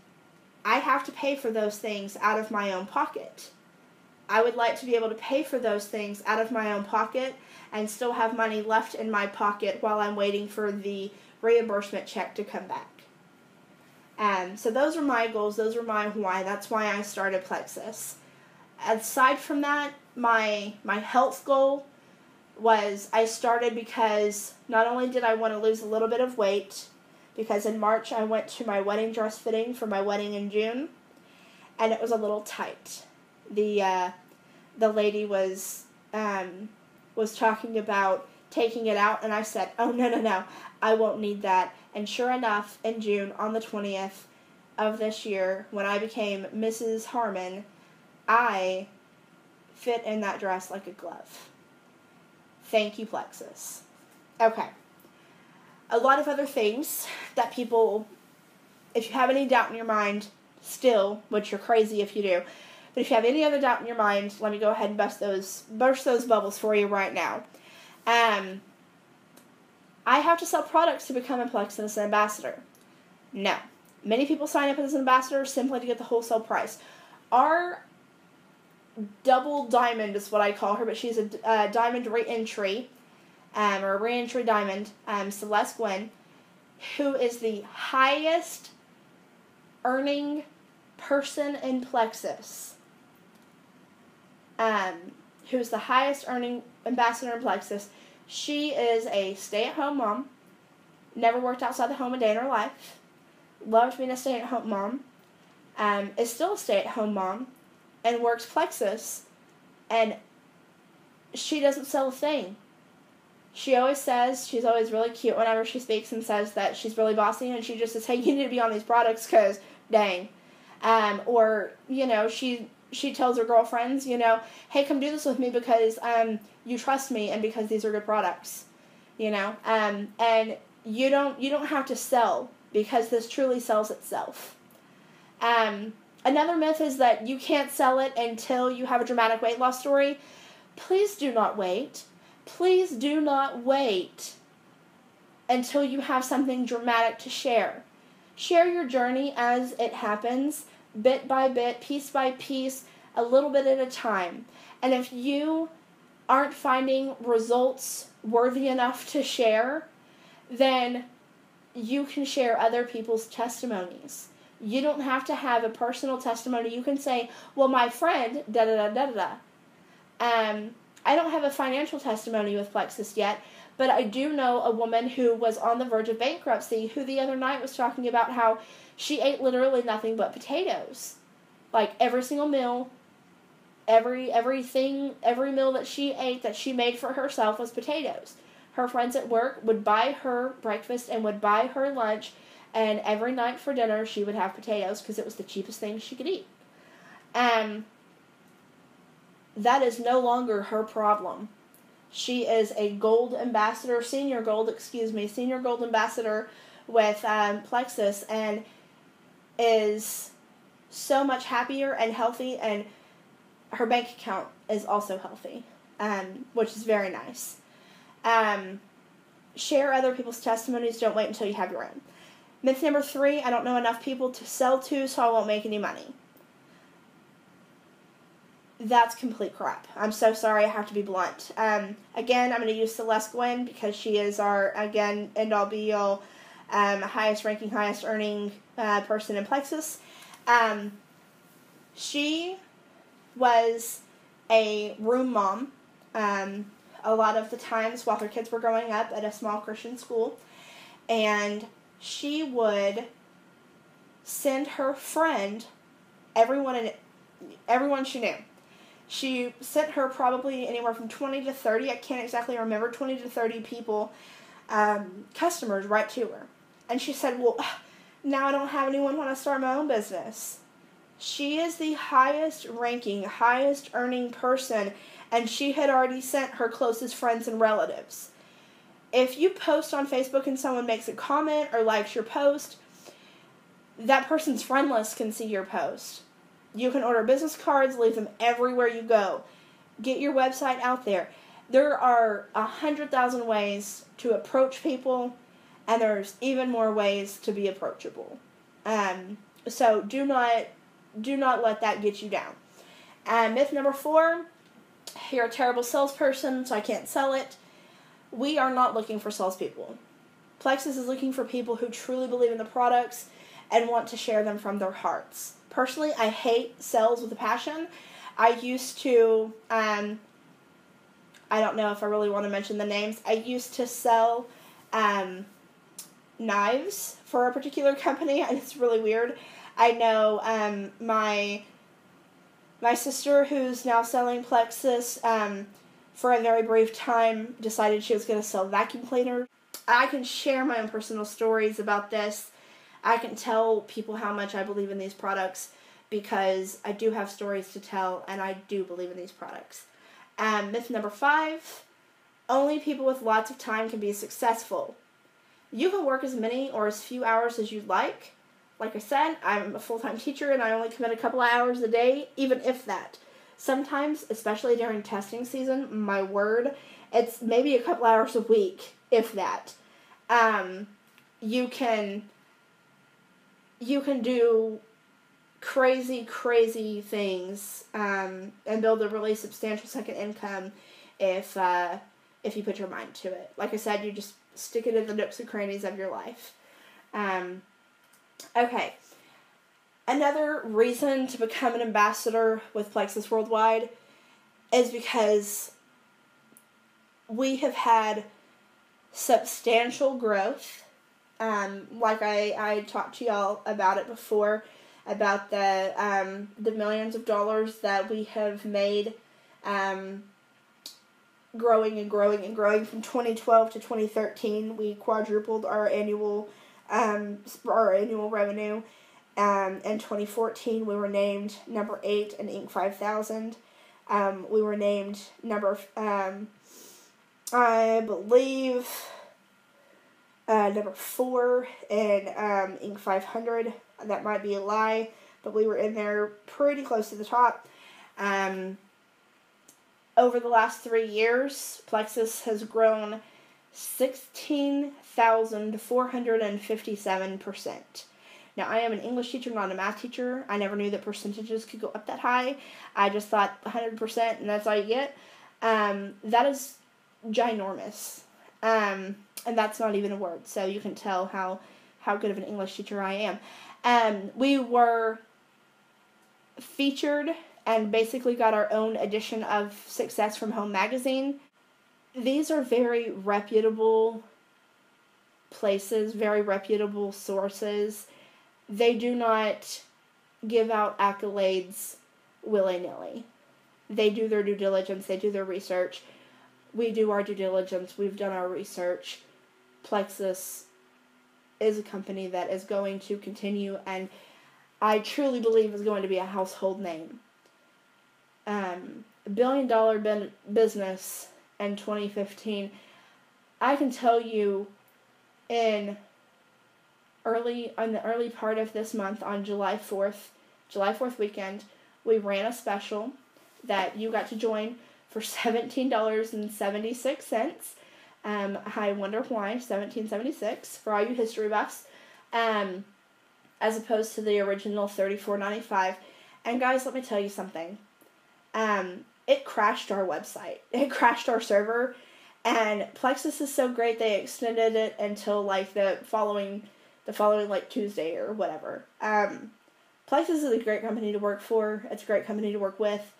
S1: I have to pay for those things out of my own pocket. I would like to be able to pay for those things out of my own pocket and still have money left in my pocket while I'm waiting for the reimbursement check to come back. So those are my goals. Those are my why. That's why I started Plexus. Aside from that, my health goal was I started because not only did I want to lose a little bit of weight, because in March I went to my wedding dress fitting for my wedding in June, and it was a little tight. The lady was talking about taking it out, and I said, oh, no, I won't need that. And sure enough, in June, on the 20th of this year, when I became Mrs. Harmon, I fit in that dress like a glove. Thank you, Plexus. Okay. A lot of other things that people, if you have any doubt in your mind still, which you're crazy if you do, but if you have any other doubt in your mind, let me go ahead and burst those bubbles for you right now. I have to sell products to become a Plexus ambassador. No. Many people sign up as an ambassador simply to get the wholesale price. Our double diamond is what I call her, but she's a diamond re-entry, or a re-entry diamond, Celeste Gwynn, who is the highest earning person in Plexus. Who's the highest earning ambassador in Plexus. She is a stay-at-home mom, never worked outside the home a day in her life, loved being a stay-at-home mom, is still a stay-at-home mom, and works Plexus, and she doesn't sell a thing. She always says, she's always really cute whenever she speaks and says that she's really bossy, and she just says, hey, you need to be on these products because, dang. Or, she tells her girlfriends, hey, come do this with me because you trust me and because these are good products, and you don't have to sell because this truly sells itself. Another myth is that you can't sell it until you have a dramatic weight loss story. Please do not wait. Please do not wait until you have something dramatic to share. Share your journey as it happens, bit by bit, piece by piece, a little bit at a time. And if you aren't finding results worthy enough to share, then you can share other people's testimonies. You don't have to have a personal testimony. You can say, well, my friend, da-da-da-da-da-da. I don't have a financial testimony with Plexus yet, but I do know a woman who was on the verge of bankruptcy who the other night was talking about how she ate literally nothing but potatoes. Like every single meal, every meal that she ate that she made for herself was potatoes. Her friends at work would buy her breakfast and would buy her lunch, and every night for dinner she would have potatoes because it was the cheapest thing she could eat. That is no longer her problem. She is a senior gold ambassador with Plexus, and is so much happier and healthy, and her bank account is also healthy, which is very nice. Share other people's testimonies. Don't wait until you have your own. Myth number 3, I don't know enough people to sell to, so I won't make any money. That's complete crap. I'm so sorry, I have to be blunt. Again, I'm going to use Celeste Gwynn because she is our, again, end-all be-all, highest ranking, highest earning person in Plexus. She was a room mom a lot of the times while her kids were growing up at a small Christian school, and she would send her friend everyone she knew. She sent her probably anywhere from 20 to 30, I can't exactly remember, 20 to 30 people, customers, right to her. And she said, well, Now I don't have anyone want to start my own business. She is the highest ranking, highest earning person, and she had already sent her closest friends and relatives. If you post on Facebook and someone makes a comment or likes your post, that person's friend list can see your post. You can order business cards, leave them everywhere you go. Get your website out there. There are 100,000 ways to approach people, and there's even more ways to be approachable. So do not let that get you down. Myth number 4, you're a terrible salesperson, so I can't sell it. We are not looking for salespeople. Plexus is looking for people who truly believe in the products and want to share them from their hearts. Personally, I hate sales with a passion. I used to, I don't know if I really want to mention the names. I used to sell knives for a particular company, and it's really weird. I know my sister, who's now selling Plexus, for a very brief time, decided she was going to sell vacuum cleaners. I can share my own personal stories about this. I can tell people how much I believe in these products because I do have stories to tell, and I do believe in these products. Myth number 5, only people with lots of time can be successful. You can work as many or as few hours as you'd like. Like I said, I'm a full-time teacher, and I only commit a couple of hours a day, even if that. Sometimes, especially during testing season, my word, it's maybe a couple hours a week, if that. You can do crazy things and build a really substantial second income if you put your mind to it. Like I said, you just stick it in the nooks and crannies of your life. Okay. Another reason to become an ambassador with Plexus Worldwide is because we have had substantial growth. Like I talked to y'all about it before, about the millions of dollars that we have made, growing from 2012 to 2013. We quadrupled our annual revenue. In 2014, we were named number 8 in Inc. 5000. We were named number 4 in Inc. 500. That might be a lie, but we were in there pretty close to the top. Over the last 3 years, Plexus has grown 16,457%. Now, I am an English teacher, not a math teacher. I never knew that percentages could go up that high. I just thought 100% and that's all you get. That is ginormous. And that's not even a word, so you can tell how good of an English teacher I am. We were featured and basically got our own edition of Success from Home magazine. These are very reputable places, very reputable sources. They do not give out accolades willy-nilly. They do their due diligence. They do their research. We do our due diligence. We've done our research. Plexus is a company that is going to continue, and I truly believe is going to be a household name. $1 billion business in 2015. I can tell you in the early part of this month, on July 4th weekend, we ran a special that you got to join for $17.76. I wonder why, $17.76, for all you history buffs, as opposed to the original $34.95. And guys, let me tell you something. It crashed our website. It crashed our server, and Plexus is so great they extended it until like the following like Tuesday or whatever. Plexus is a great company to work for. It's a great company to work with.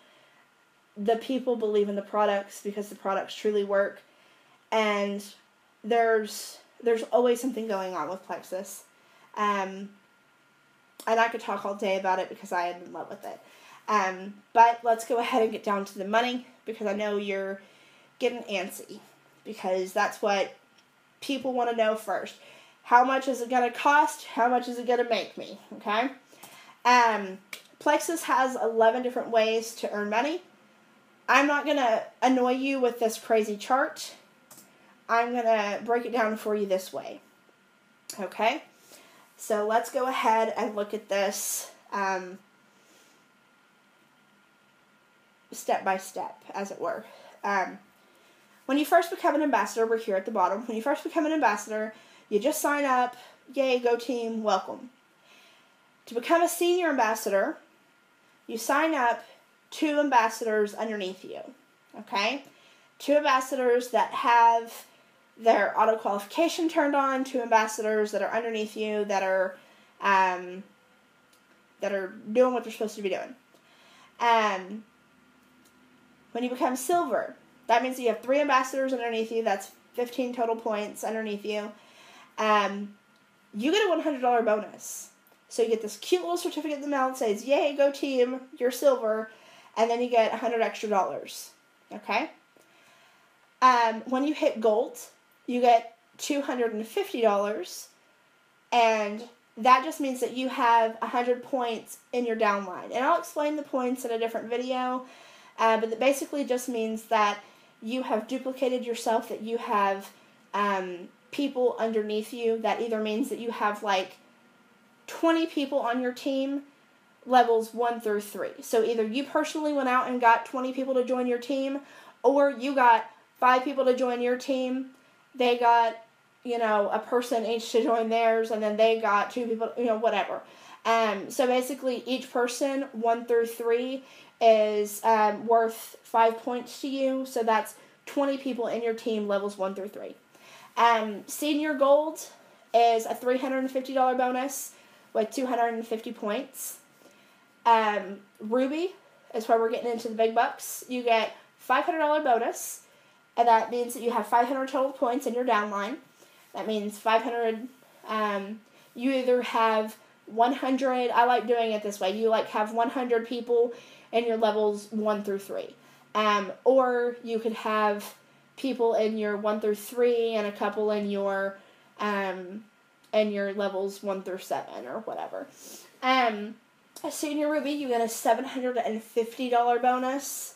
S1: The people believe in the products because the products truly work, and there's always something going on with Plexus. And I could talk all day about it because I am in love with it. But let's go ahead and get down to the money, because I know you're getting antsy, because that's what people want to know first. How much is it going to cost? How much is it going to make me? Okay? Plexus has 11 different ways to earn money. I'm not going to annoy you with this crazy chart. I'm going to break it down for you this way. Okay? So let's go ahead and look at this step by step, as it were. When you first become an ambassador, we're here at the bottom. When you first become an ambassador, you just sign up. Yay, go team, welcome. To become a senior ambassador, you sign up 2 ambassadors underneath you. Okay? 2 ambassadors that have their auto qualification turned on, 2 ambassadors that are underneath you that are doing what they're supposed to be doing. When you become silver, that means you have 3 ambassadors underneath you. That's 15 total points underneath you. You get a $100 bonus. So you get this cute little certificate in the mail that says, yay, go team, you're silver, and then you get $100 extra. Okay? When you hit gold, you get $250, and that just means that you have 100 points in your downline. And I'll explain the points in a different video, but it basically just means that you have duplicated yourself, that you have people underneath you. That either means that you have like 20 people on your team, levels 1 through 3. So either you personally went out and got 20 people to join your team, or you got 5 people to join your team. They got, a person each to join theirs, and then they got 2 people, whatever. So basically each person, 1 through 3, is worth 5 points to you. So that's 20 people in your team, levels 1 through 3. Senior gold is a $350 bonus with 250 points. Ruby is where we're getting into the big bucks. You get $500 bonus, and that means that you have 500 total points in your downline. That means 500, you either have 100, I like doing it this way, you have 100 people in your levels 1 through 3. Or you could have people in your 1 through 3 and a couple in your levels 1 through 7 or whatever. A senior ruby, you get a $750 bonus,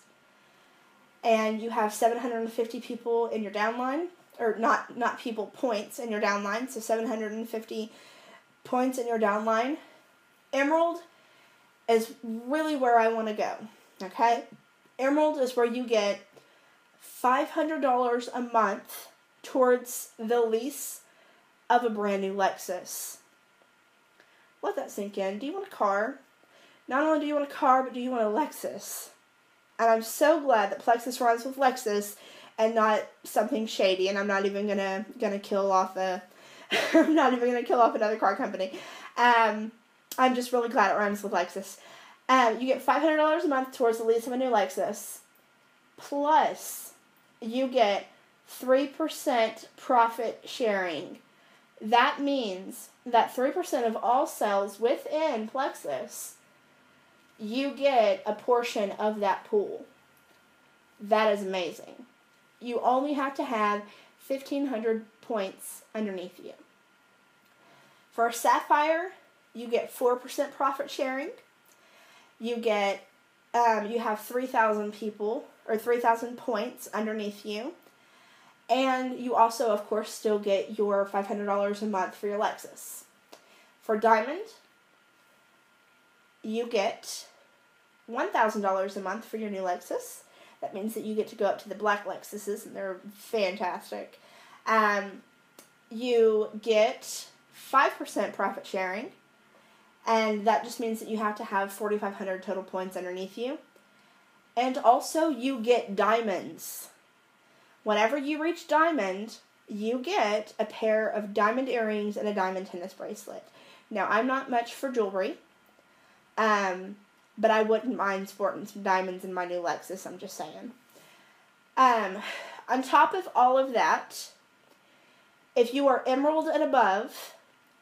S1: and you have 750 people in your downline, or not people, points in your downline, so 750 points in your downline. Emerald is really where I want to go, okay? Emerald is where you get $500 a month towards the lease of a brand new Lexus. Let that sink in. Do you want a car? Not only do you want a car, but do you want a Lexus? And I'm so glad that Plexus runs with Lexus and not something shady. And I'm not even gonna kill off I'm not even gonna kill off another car company. I'm just really glad it runs with Lexus. You get $500 a month towards the lease of a new Lexus. Plus, you get 3% profit sharing. That means that 3% of all sales within Plexus, you get a portion of that pool. That is amazing. You only have to have 1,500 points underneath you. For a Sapphire, you get 4% profit sharing. You get, you have 3,000 people, or 3,000 points underneath you. And you also, of course, still get your $500 a month for your Lexus. For Diamond, you get $1,000 a month for your new Lexus. That means that you get to go up to the black Lexuses, and they're fantastic. You get 5% profit sharing, and that just means that you have to have 4,500 total points underneath you. And also, you get diamonds. Whenever you reach diamond, you get a pair of diamond earrings and a diamond tennis bracelet. Now, I'm not much for jewelry, but I wouldn't mind sporting some diamonds in my new Lexus, I'm just saying. On top of all of that, if you are Emerald and above,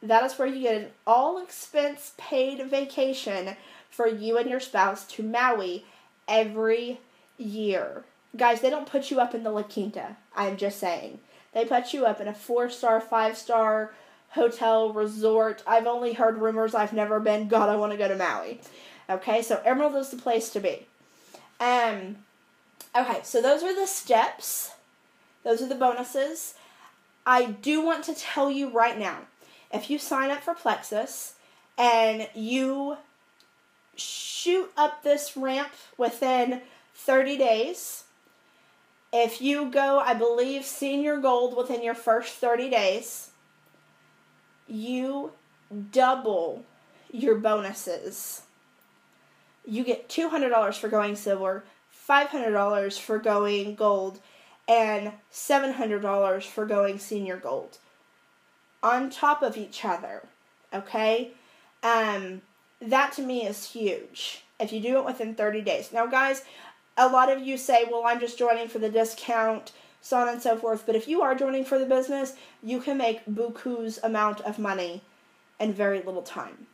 S1: that is where you get an all-expense paid vacation for you and your spouse to Maui every year. Guys, they don't put you up in the La Quinta, I'm just saying. They put you up in a 4-star, 5-star hotel, resort. I've only heard rumors. I've never been. God, I want to go to Maui. Okay, so Emerald is the place to be. Okay, so those are the steps. Those are the bonuses. I do want to tell you right now, if you sign up for Plexus and you shoot up this ramp within 30 days, if you go, I believe, senior gold within your first 30 days, you double your bonuses. You get $200 for going silver, $500 for going gold, and $700 for going senior gold on top of each other, okay? That to me is huge if you do it within 30 days. Now, guys, a lot of you say, well, I'm just joining for the discount, so on and so forth. But if you are joining for the business, you can make buku's amount of money in very little time.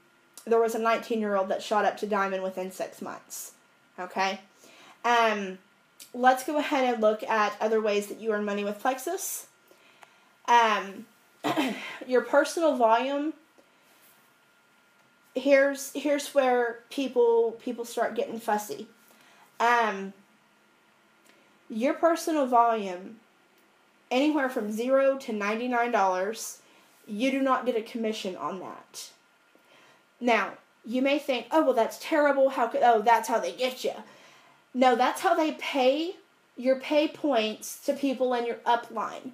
S1: There was a 19-year-old that shot up to diamond within 6 months, okay? Let's go ahead and look at other ways that you earn money with Plexus. Your personal volume. Here's where people start getting fussy. Your personal volume, anywhere from $0 to $99, you do not get a commission on that. Now, you may think, oh, well, that's terrible. That's how they get you. No, that's how they pay your pay points to people in your upline.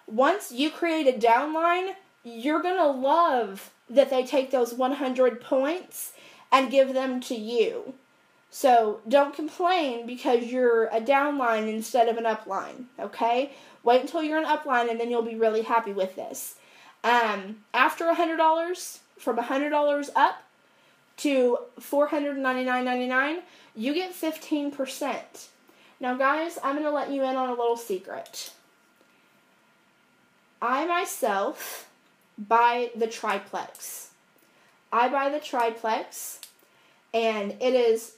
S1: Once you create a downline, you're going to love that they take those 100 points and give them to you. So don't complain because you're a downline instead of an upline, okay? Wait until you're an upline and then you'll be really happy with this. After $100, from $100 up to $499.99, you get 15%. Now, guys, I'm going to let you in on a little secret. I myself buy the triplex. I buy the triplex, and it is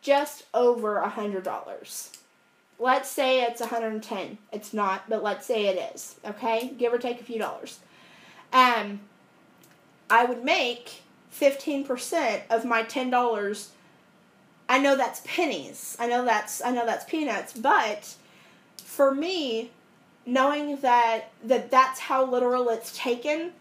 S1: just over $100. Let's say it's $110. It's not, but let's say it is. Okay? Give or take a few dollars. I would make 15% of my $10. I know that's pennies. I know that's peanuts, but for me, knowing that's how literal it's taken,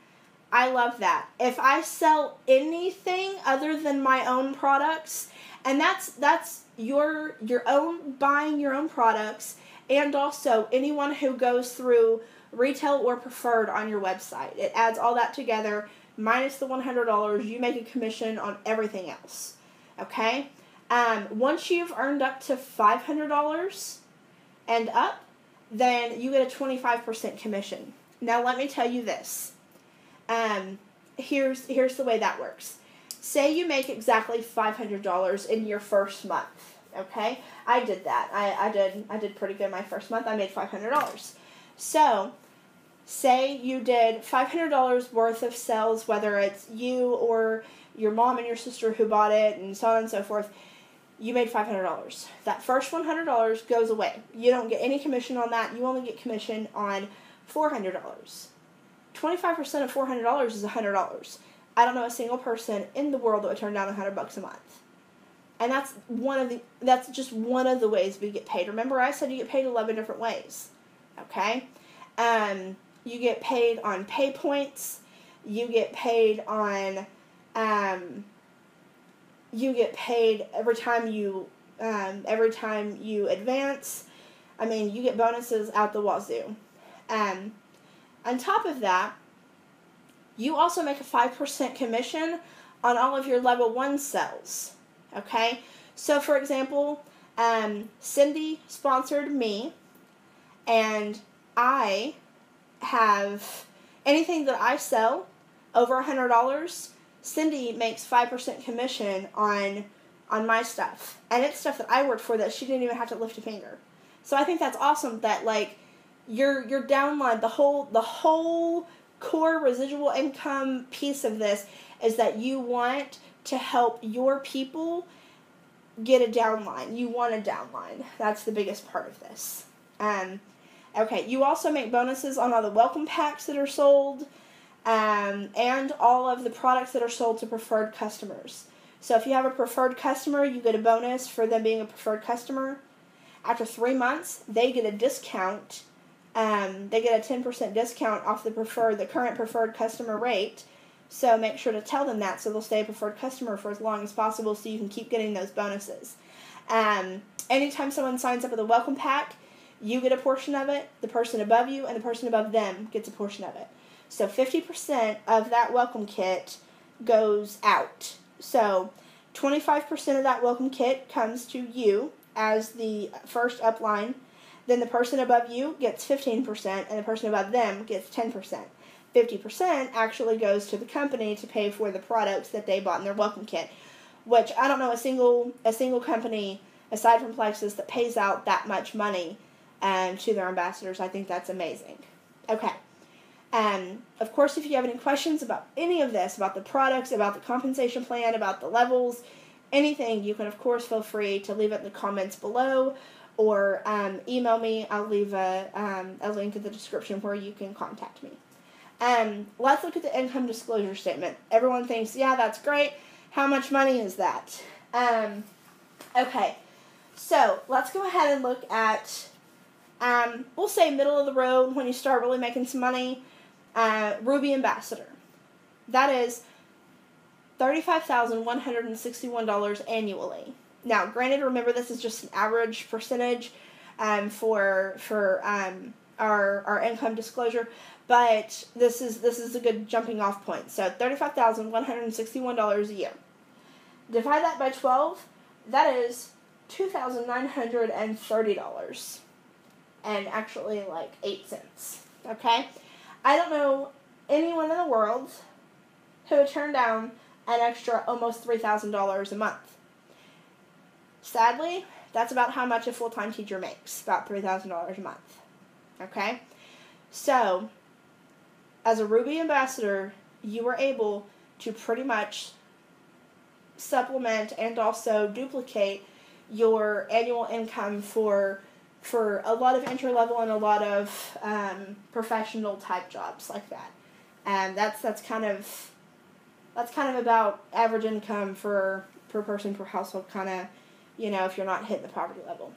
S1: I love that. If I sell anything other than my own products, and that's your own buying your own products, and also anyone who goes through retail or preferred on your website. It adds all that together, minus the $100, you make a commission on everything else. Okay? Once you've earned up to $500 and up, then you get a 25% commission. Now let me tell you this. Here's the way that works. Say you make exactly $500 in your first month. Okay? I did that. I did pretty good my first month. I made $500. So, say you did $500 worth of sales, whether it's you or your mom and your sister who bought it, and so on and so forth. You made $500. That first $100 goes away. You don't get any commission on that. You only get commission on $400. 25% of $400 is $100. I don't know a single person in the world that would turn down $100 a month. And that's just one of the ways we get paid. Remember, I said you get paid 11 different ways. Okay? You get paid on pay points. You get paid on you get paid every time you advance. I mean, you get bonuses out the wazoo. On top of that, you also make a 5% commission on all of your level 1 sales. Okay? So, for example, Cindy sponsored me, and I have anything that I sell over $100, Cindy makes 5% commission on my stuff. And it's stuff that I worked for that she didn't even have to lift a finger. So I think that's awesome that, like, your downline, the whole core residual income piece of this is that you want to help your people get a downline. You want a downline. That's the biggest part of this. Okay, you also make bonuses on all the welcome packs that are sold. and all of the products that are sold to preferred customers. So if you have a preferred customer, you get a bonus for them being a preferred customer. After 3 months, they get a discount. They get a 10% discount off the current preferred customer rate. So make sure to tell them that so they'll stay a preferred customer for as long as possible so you can keep getting those bonuses. Anytime someone signs up with a welcome pack, you get a portion of it, the person above you and the person above them gets a portion of it. So 50% of that welcome kit goes out. So 25% of that welcome kit comes to you as the first upline. Then the person above you gets 15% and the person above them gets 10%. 50% actually goes to the company to pay for the products that they bought in their welcome kit, which I don't know a single company aside from Plexus that pays out that much money to their ambassadors. I think that's amazing. Okay. Of course, if you have any questions about any of this, about the products, about the compensation plan, about the levels, anything, you can, of course, feel free to leave it in the comments below or email me. I'll leave a link in the description where you can contact me. Let's look at the income disclosure statement. Everyone thinks, yeah, that's great. How much money is that? Okay, so let's go ahead and look at, we'll say middle of the road when you start really making some money. Ruby Ambassador. That is $35,161 annually. Now, granted, remember this is just an average percentage for our income disclosure, but this is a good jumping off point. So $35,161 a year. Divide that by 12. That is $2,930 and actually like 8 cents. Okay. I don't know anyone in the world who would turn down an extra almost $3,000 a month. Sadly, that's about how much a full-time teacher makes, about $3,000 a month. Okay? So, as a Ruby Ambassador, you were able to pretty much supplement and also duplicate your annual income for a lot of entry-level and a lot of professional type jobs like that. And that's kind of about average income per person per household, kind of, you know, if you're not hitting the poverty level.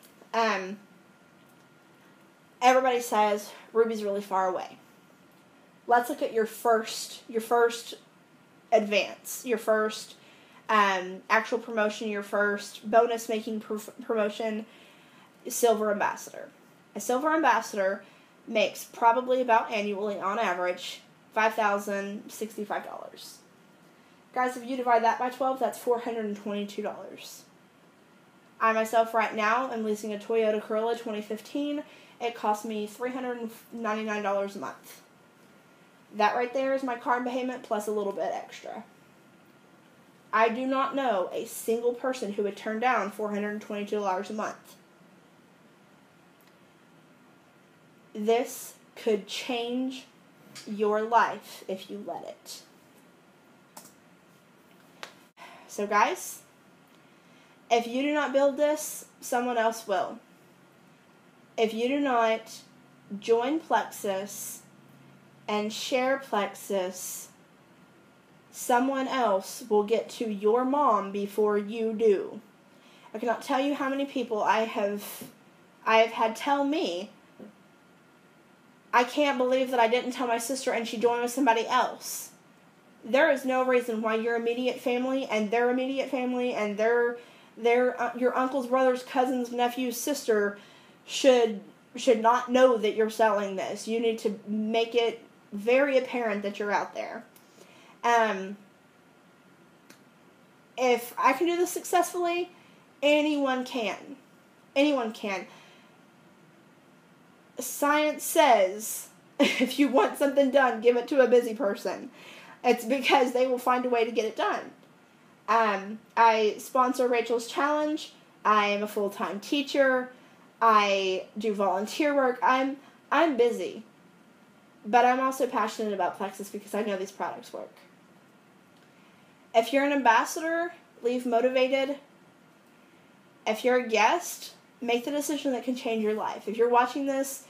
S1: Everybody says Ruby's really far away. Let's look at your first advance, your first actual promotion, your first bonus making promotion. Silver Ambassador. A Silver Ambassador makes probably about annually, on average, $5,065. Guys, if you divide that by 12, that's $422. I myself right now am leasing a Toyota Corolla 2015. It costs me $399 a month. That right there is my car payment plus a little bit extra. I do not know a single person who would turn down $422 a month. This could change your life if you let it. So guys, if you do not build this, someone else will. If you do not join Plexus and share Plexus, someone else will get to your mom before you do. I cannot tell you how many people I have had tell me, I can't believe that I didn't tell my sister and she joined with somebody else. There is no reason why your immediate family and their immediate family and your uncle's, brother's, cousin's, nephew's, sister should not know that you're selling this. You need to make it very apparent that you're out there. If I can do this successfully, anyone can. Anyone can. Science says if you want something done, give it to a busy person. It's because they will find a way to get it done. I sponsor Rachel's Challenge. I am a full-time teacher. I do volunteer work. I'm busy. But I'm also passionate about Plexus because I know these products work. If you're an ambassador, leave motivated. If you're a guest, make the decision that can change your life. If you're watching this,